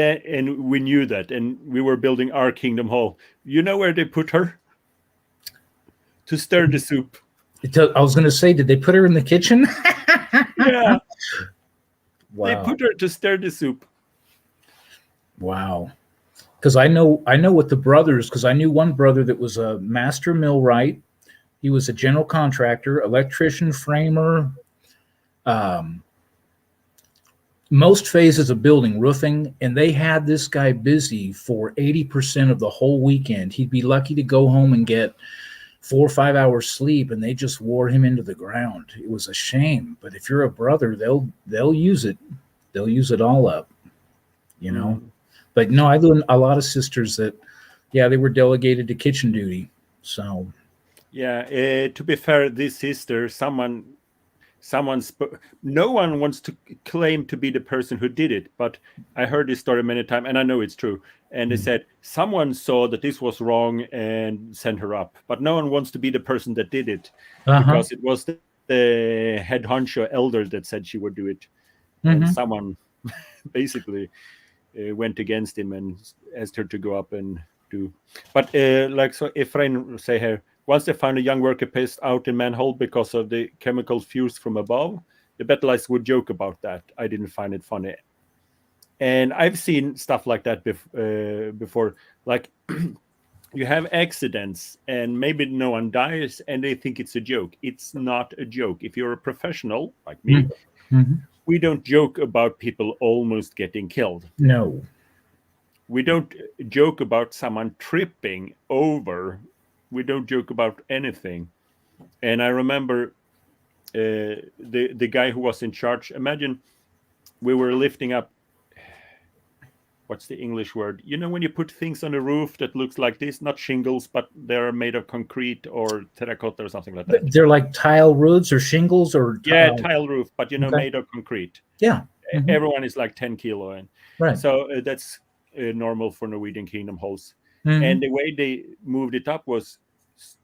we knew that, and we were building our Kingdom Hall. You know where they put her? To stir the soup. I was going to say, did they put her in the kitchen? Yeah. Wow. They put her to stir the soup. Wow. Because I know with the brothers, because I knew one brother that was a master millwright. He was a general contractor, electrician, framer, most phases of building, roofing, and they had this guy busy for 80% of the whole weekend. He'd be lucky to go home and get 4 or 5 hours sleep, and they just wore him into the ground. It was a shame. But if you're a brother, they'll use it. They'll use it all up, you know. But no, I knew a lot of sisters that, yeah, they were delegated to kitchen duty. So yeah, to be fair, this sister, no one wants to claim to be the person who did it, but I heard this story many times, and I know it's true. And they said someone saw that this was wrong and sent her up, but no one wants to be the person that did it, because it was the head honcho elder that said she would do it, and someone basically went against him and asked her to go up and do. But like, so Efrain say here, once they found a young worker passed out in manhole because of the chemical fused from above, the Betelites would joke about that. I didn't find it funny. And I've seen stuff like that before. Like, you have accidents and maybe no one dies and they think it's a joke. It's not a joke. If you're a professional like me, we don't joke about people almost getting killed. no. We don't joke about someone tripping over. We don't joke about anything. And I remember the guy who was in charge. Imagine we were lifting up, what's the English word? You know, when you put things on the roof that looks like this, not shingles, but they're made of concrete or terracotta or something like that. They're like tile roofs or shingles or tile roof, but made of concrete. Yeah. Everyone is like 10 kilo. And right. So that's normal for Norwegian kingdom halls. And the way they moved it up was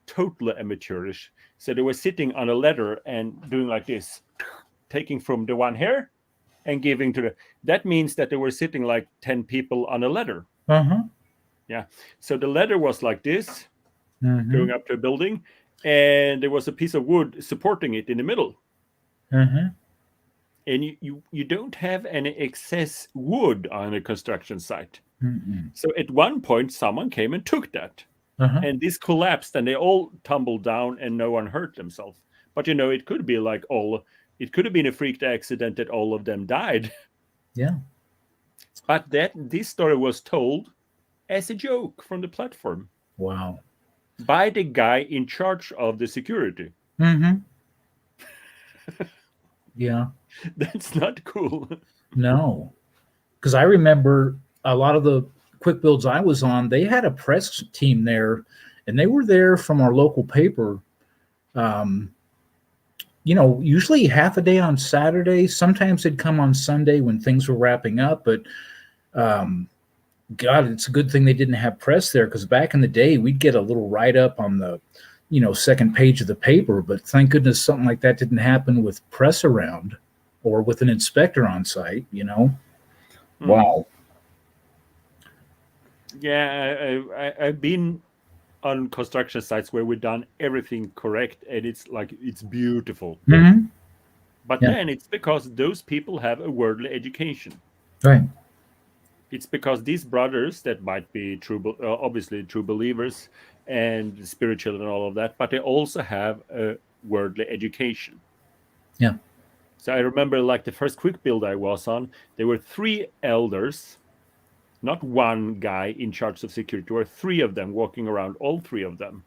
totally amateurish. So they were sitting on a ladder and doing like this, taking from the one here and giving to the. That means that they were sitting like 10 people on a ladder. Yeah. So the ladder was like this, going up to a building, and there was a piece of wood supporting it in the middle. And you don't have any excess wood on a construction site. So at one point, someone came and took that. And this collapsed and they all tumbled down and no one hurt themselves. But, it could be like it could have been a freak accident that all of them died. Yeah. But this story was told as a joke from the platform. Wow. By the guy in charge of the security. Yeah. That's not cool. No. Because I remember a lot of the quick builds I was on, they had a press team there, and they were there from our local paper. Usually half a day on Saturday. Sometimes they'd come on Sunday when things were wrapping up. But God, it's a good thing they didn't have press there, because back in the day, we'd get a little write-up on the second page of the paper. But thank goodness something like that didn't happen with press around or with an inspector on site. Wow. Yeah, I've been on construction sites where we've done everything correct, and it's beautiful. But then it's because those people have a worldly education. Right. It's because these brothers that might be obviously true believers and spiritual and all of that, but they also have a worldly education. Yeah. So I remember, like, the first quick build I was on, there were 3 elders, not one guy in charge of security. There were 3 of them walking around, all 3 of them.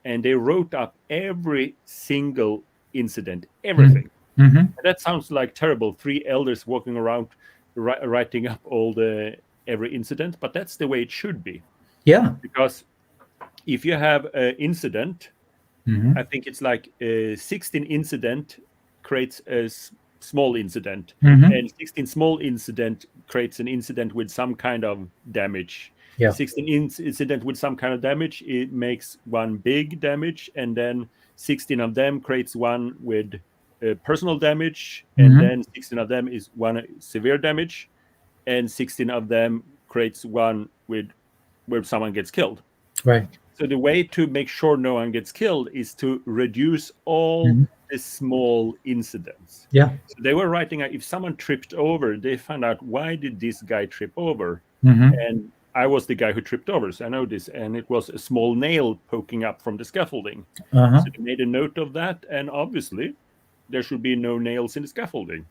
And they wrote up every single incident, everything. And that sounds like terrible, 3 elders walking around writing up every incident, but that's the way it should be. Yeah. Because if you have an incident, I think it's like 16 incident creates a small incident, and 16 small incident creates an incident with some kind of damage. 16 incident with some kind of damage, it makes one big damage, and then 16 of them creates one with personal damage, and then 16 of them is one severe damage, and 16 of them creates one where someone gets killed. Right. So the way to make sure no one gets killed is to reduce all the small incidents. Yeah. So they were writing out, if someone tripped over, they found out, why did this guy trip over? And I was the guy who tripped over, so I know this. And it was a small nail poking up from the scaffolding. So they made a note of that, and obviously there should be no nails in the scaffolding.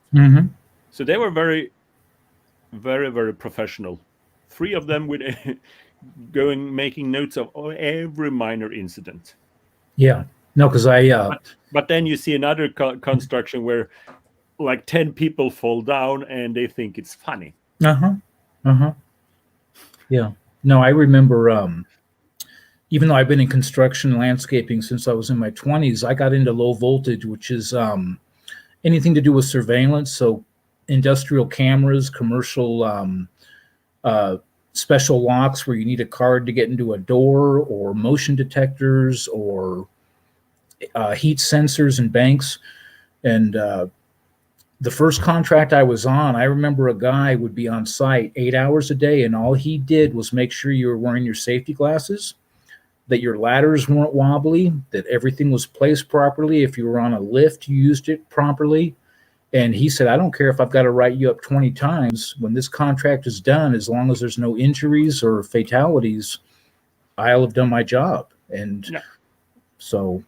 So they were very, very, very professional. 3 of them with making notes of every minor incident. Yeah. No, because But then you see another construction where like 10 people fall down and they think it's funny. Yeah. No, I remember even though I've been in construction and landscaping since I was in my 20s, I got into low voltage, which is anything to do with surveillance. So industrial cameras, commercial uh, special locks where you need a card to get into a door, or motion detectors, or heat sensors in banks. And the first contract I was on, I remember a guy would be on site 8 hours a day, and all he did was make sure you were wearing your safety glasses, that your ladders weren't wobbly, that everything was placed properly. If you were on a lift, you used it properly. And he said, I don't care if I've got to write you up 20 times. When this contract is done, as long as there's no injuries or fatalities, I'll have done my job. And Yeah. so,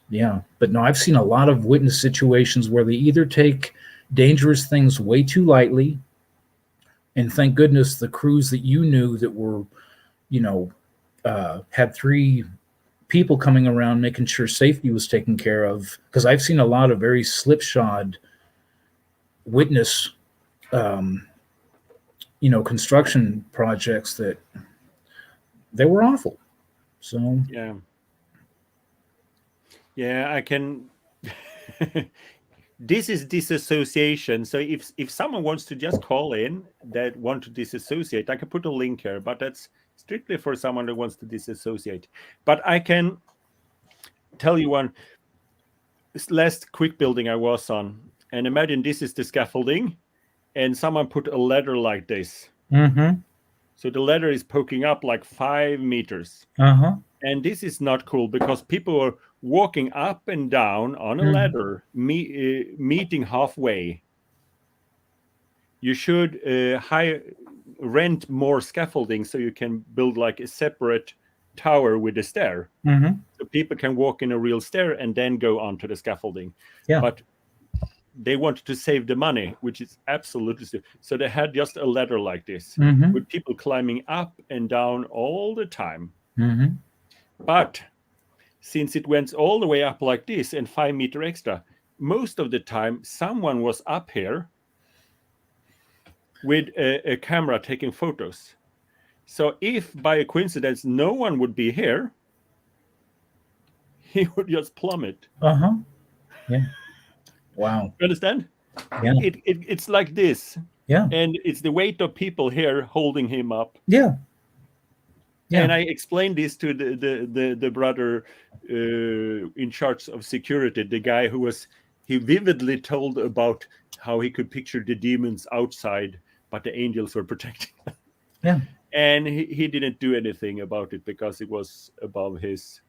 yeah. But no, I've seen a lot of witness situations where they either take dangerous things way too lightly, and thank goodness the crews that you knew that were, had 3 people coming around making sure safety was taken care of. Because I've seen a lot of very slipshod witness construction projects that they were awful. So Yeah, I can. This is disassociation. So if someone wants to just call in that want to disassociate, I can put a link here, but that's strictly for someone that wants to disassociate. But I can tell you one last quick building I was on, and imagine this is the scaffolding, and someone put a ladder like this. So the ladder is poking up like 5 meters. And this is not cool because people are walking up and down on a ladder, meeting halfway. You should rent more scaffolding so you can build like a separate tower with a stair. So people can walk in a real stair and then go onto the scaffolding. Yeah. But they wanted to save the money, which is absolutely stupid. So they had just a ladder like this with people climbing up and down all the time. But since it went all the way up like this and 5 meter extra, most of the time someone was up here with a camera taking photos. So if by a coincidence no one would be here, he would just plummet. Yeah. Wow. You understand? Yeah. It's like this. Yeah. And it's the weight of people here holding him up. Yeah. Yeah. And I explained this to the brother in charge of security, the guy he vividly told about how he could picture the demons outside, but the angels were protecting them. Yeah. And he didn't do anything about it because it was above his.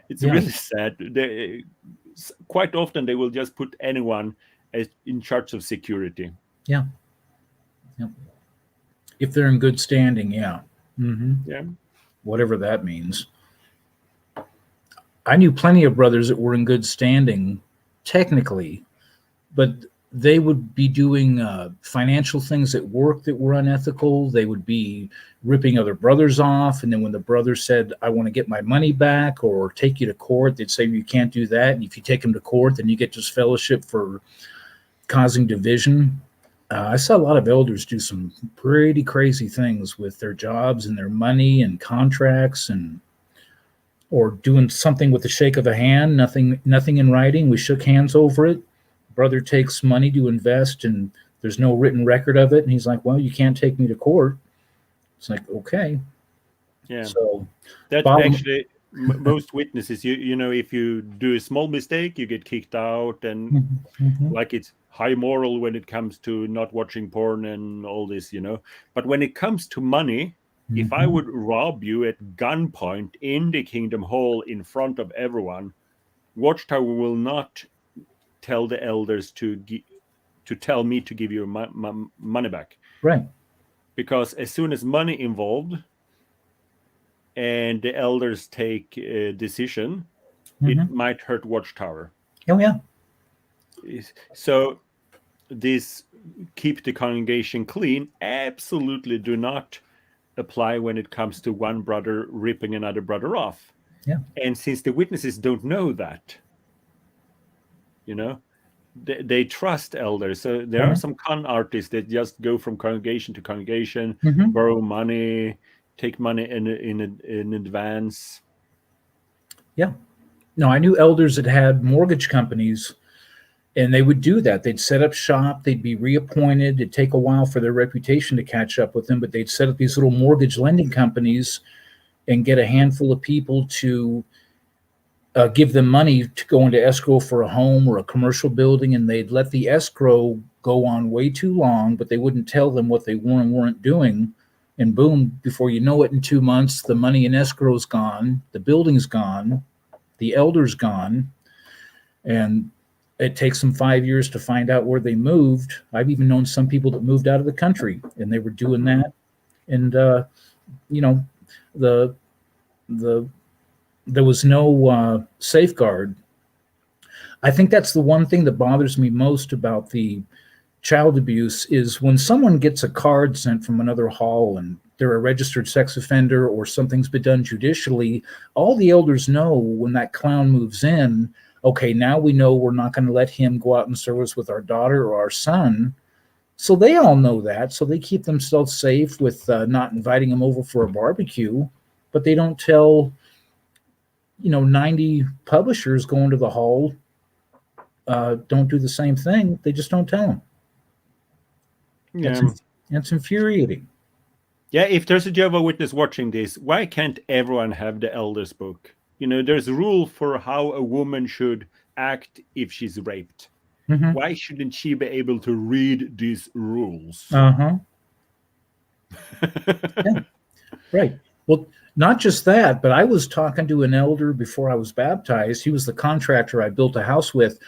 It's really sad. Quite often they will just put anyone in charge of security. Yeah. If they're in good standing, yeah. Yeah. Whatever that means. I knew plenty of brothers that were in good standing, technically, but they would be doing financial things at work that were unethical. They would be ripping other brothers off. And then when the brother said, I want to get my money back or take you to court, they'd say, you can't do that. And if you take them to court, then you get disfellowship for causing division. I saw a lot of elders do some pretty crazy things with their jobs and their money and contracts, or doing something with the shake of a hand, nothing in writing. We shook hands over it. Brother takes money to invest and there's no written record of it. And he's like, well, you can't take me to court. It's like, okay. Yeah. So that actually, most witnesses, you know, if you do a small mistake, you get kicked out, and like it's high moral when it comes to not watching porn and all this, you know. But when it comes to money, if I would rob you at gunpoint in the Kingdom Hall in front of everyone, Watchtower will not tell the elders to tell me to give you my money back. Right. Because as soon as money involved and the elders take a decision, it might hurt Watchtower. Oh, yeah. So this keep the congregation clean absolutely do not apply when it comes to one brother ripping another brother off. Yeah. And since the witnesses don't know that, they trust elders. So there are some con artists that just go from congregation to congregation, borrow money, take money in advance. Yeah. No, I knew elders that had mortgage companies, and they would do that. They'd set up shop, they'd be reappointed. It'd take a while for their reputation to catch up with them, but they'd set up these little mortgage lending companies and get a handful of people to give them money to go into escrow for a home or a commercial building, and they'd let the escrow go on way too long, but they wouldn't tell them what they were and weren't doing. And boom, before you know it, in 2 months, the money in escrow's gone, the building's gone, the elder's gone, and it takes them 5 years to find out where they moved. I've even known some people that moved out of the country, and they were doing that. And, there was no safeguard. I think that's the one thing that bothers me most about the child abuse is when someone gets a card sent from another hall and they're a registered sex offender or something's been done judicially, all the elders know when that clown moves in, okay, now we know we're not going to let him go out and service with our daughter or our son. So they all know that. So they keep themselves safe with not inviting him over for a barbecue, but they don't tell 90 publishers going to the hall don't do the same thing. They just don't tell them. Yeah. It's infuriating. Yeah, if there's a Jehovah Witness watching this, why can't everyone have the Elders book? There's a rule for how a woman should act if she's raped. Why shouldn't she be able to read these rules? Yeah. Right. Well, not just that, but I was talking to an elder before I was baptized. He was the contractor I built a house with.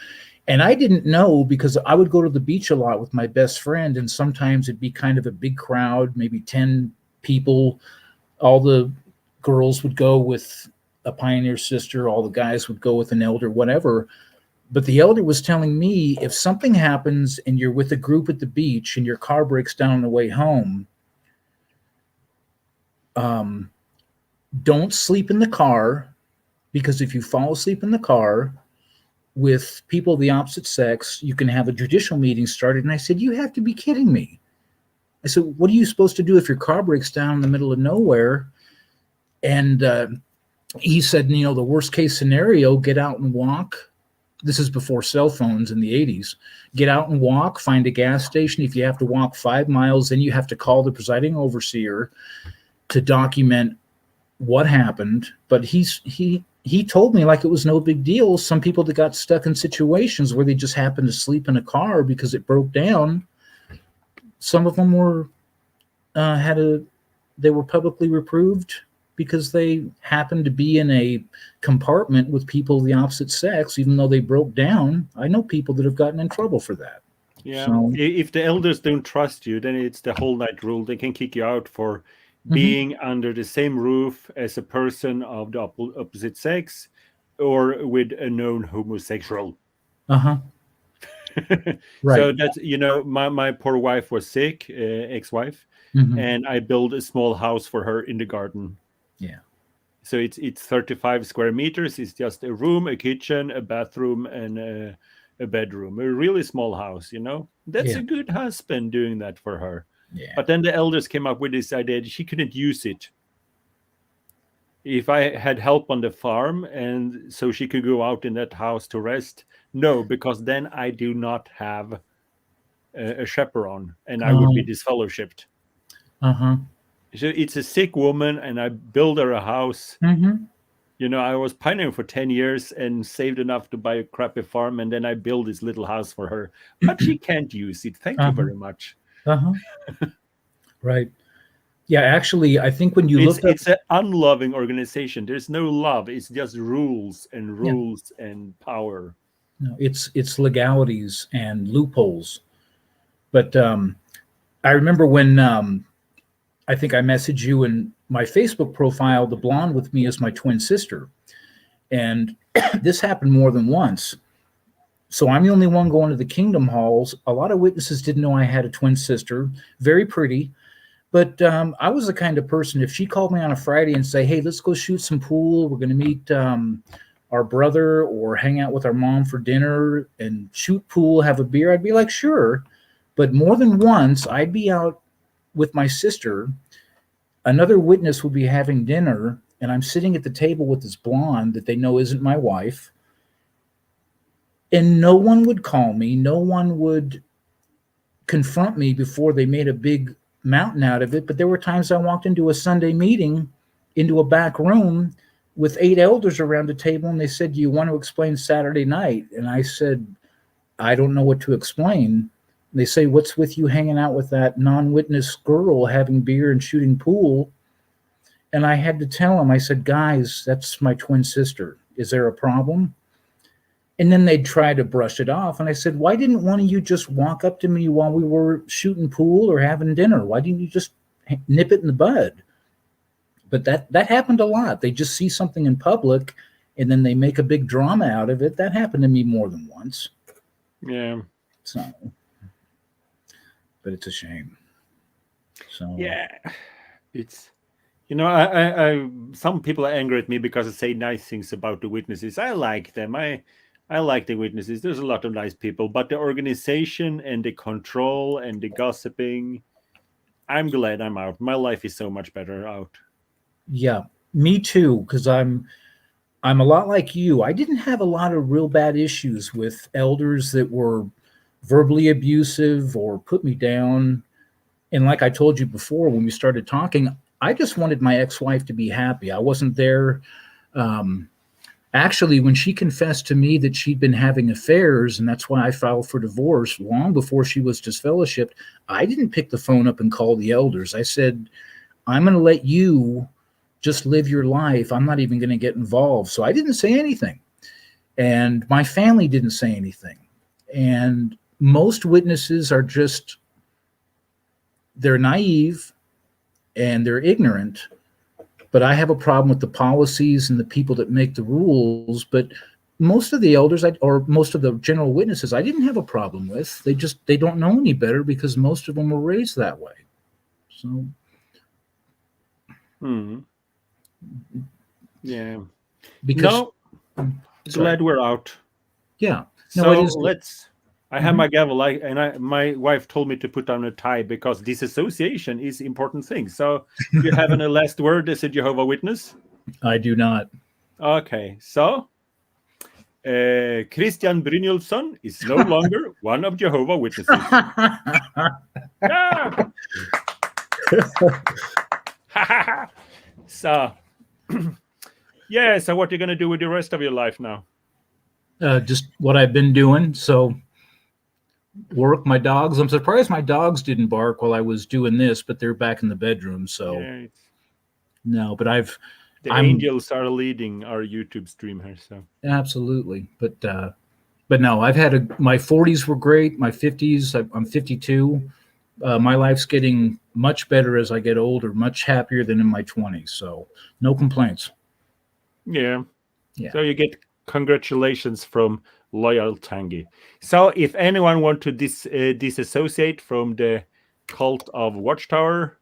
And I didn't know, because I would go to the beach a lot with my best friend, and sometimes it'd be kind of a big crowd, maybe 10 people. All the girls would go with a pioneer sister, all the guys would go with an elder, whatever. But the elder was telling me, if something happens and you're with a group at the beach and your car breaks down on the way home, don't sleep in the car, because if you fall asleep in the car with people of the opposite sex, you can have a judicial meeting started. And I said, you have to be kidding me. I said, what are you supposed to do if your car breaks down in the middle of nowhere? And he said, the worst case scenario, get out and walk. This is before cell phones in the 80s. Get out and walk, find a gas station. If you have to walk 5 miles, then you have to call the presiding overseer to document what happened. But he told me like it was no big deal. Some people that got stuck in situations where they just happened to sleep in a car because it broke down, some of them were they were publicly reproved because they happened to be in a compartment with people of the opposite sex, even though they broke down. I know people that have gotten in trouble for that. Yeah. So, if the elders don't trust you, then it's the whole night rule. They can kick you out for being under the same roof as a person of the opposite sex or with a known homosexual. Right. So that's, my poor wife was sick, ex-wife, and I built a small house for her in the garden. Yeah. So it's 35 square meters. It's just a room, a kitchen, a bathroom, and a bedroom. A really small house, That's a good husband doing that for her. Yeah. But then the elders came up with this idea that she couldn't use it. If I had help on the farm and so she could go out in that house to rest, no, because then I do not have a chaperone and I would be disfellowshipped. So it's a sick woman and I build her a house. I was pioneering for 10 years and saved enough to buy a crappy farm, and then I build this little house for her. But she can't use it. Thank you very much. Right. Yeah, actually, I think when you look at it's an unloving organization. There's no love. It's just rules and power. No, it's legalities and loopholes. But I remember when I think I messaged you in my Facebook profile, the blonde with me is my twin sister. And this happened more than once. So I'm the only one going to the Kingdom Halls. A lot of witnesses didn't know I had a twin sister, very pretty. But I was the kind of person, if she called me on a Friday and say, hey, let's go shoot some pool, we're going to meet our brother or hang out with our mom for dinner and shoot pool, have a beer, I'd be like, sure. But more than once, I'd be out with my sister. Another witness would be having dinner, and I'm sitting at the table with this blonde that they know isn't my wife. And no one would call me. No one would confront me before they made a big mountain out of it. But there were times I walked into a Sunday meeting, into a back room with 8 elders around a table, and they said, do you want to explain Saturday night? And I said, I don't know what to explain. They say, what's with you hanging out with that non-witness girl, having beer and shooting pool? And I had to tell them, I said, guys, that's my twin sister. Is there a problem? And then they'd try to brush it off. And I said, why didn't one of you just walk up to me while we were shooting pool or having dinner? Why didn't you just nip it in the bud? But that happened a lot. They just see something in public and then they make a big drama out of it. That happened to me more than once. Yeah. So, but it's a shame. So yeah, it's, you know, I some people are angry at me because I say nice things about the witnesses. I like them. I like the witnesses. There's a lot of nice people, but the organization and the control and the gossiping, I'm glad I'm out. My life is so much better out. Yeah, me too, because I'm a lot like you. I didn't have a lot of real bad issues with elders that were verbally abusive or put me down. And like I told you before when we started talking, I just wanted my ex-wife to be happy. I wasn't there. Actually, when she confessed to me that she'd been having affairs, and that's why I filed for divorce long before she was disfellowshipped, I didn't pick the phone up and call the elders. I said, I'm going to let you just live your life. I'm not even going to get involved. So I didn't say anything. And my family didn't say anything. And most witnesses are just, they're naive and they're ignorant. But I have a problem with the policies and the people that make the rules. But most of the elders, or most of the general witnesses, I didn't have a problem with. They don't know any better because most of them were raised that way. So. Yeah. Because glad we're out. Yeah. So let's. I have my gavel, my wife told me to put on a tie because disassociation is important thing. So, do you have any last word as a Jehovah Witness? I do not. Okay, so Cristian Brynjolfson is no longer one of Jehovah Witnesses. So, yeah. So, what are you going to do with the rest of your life now? Just what I've been doing. So, work, my dogs. I'm surprised my dogs didn't bark while I was doing this, but they're back in the bedroom. So, yeah, no. But the angels are leading our YouTube stream here. So, absolutely. But no, I've had my 40s were great. My 50s, I'm 52. My life's getting much better as I get older, much happier than in my 20s. So no complaints. Yeah. So you get congratulations from Loyal Tangi. So if anyone want to disassociate from the cult of Watchtower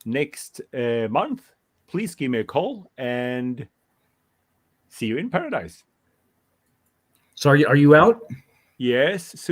next month, please give me a call and see you in paradise. So are you out? Yes, soon.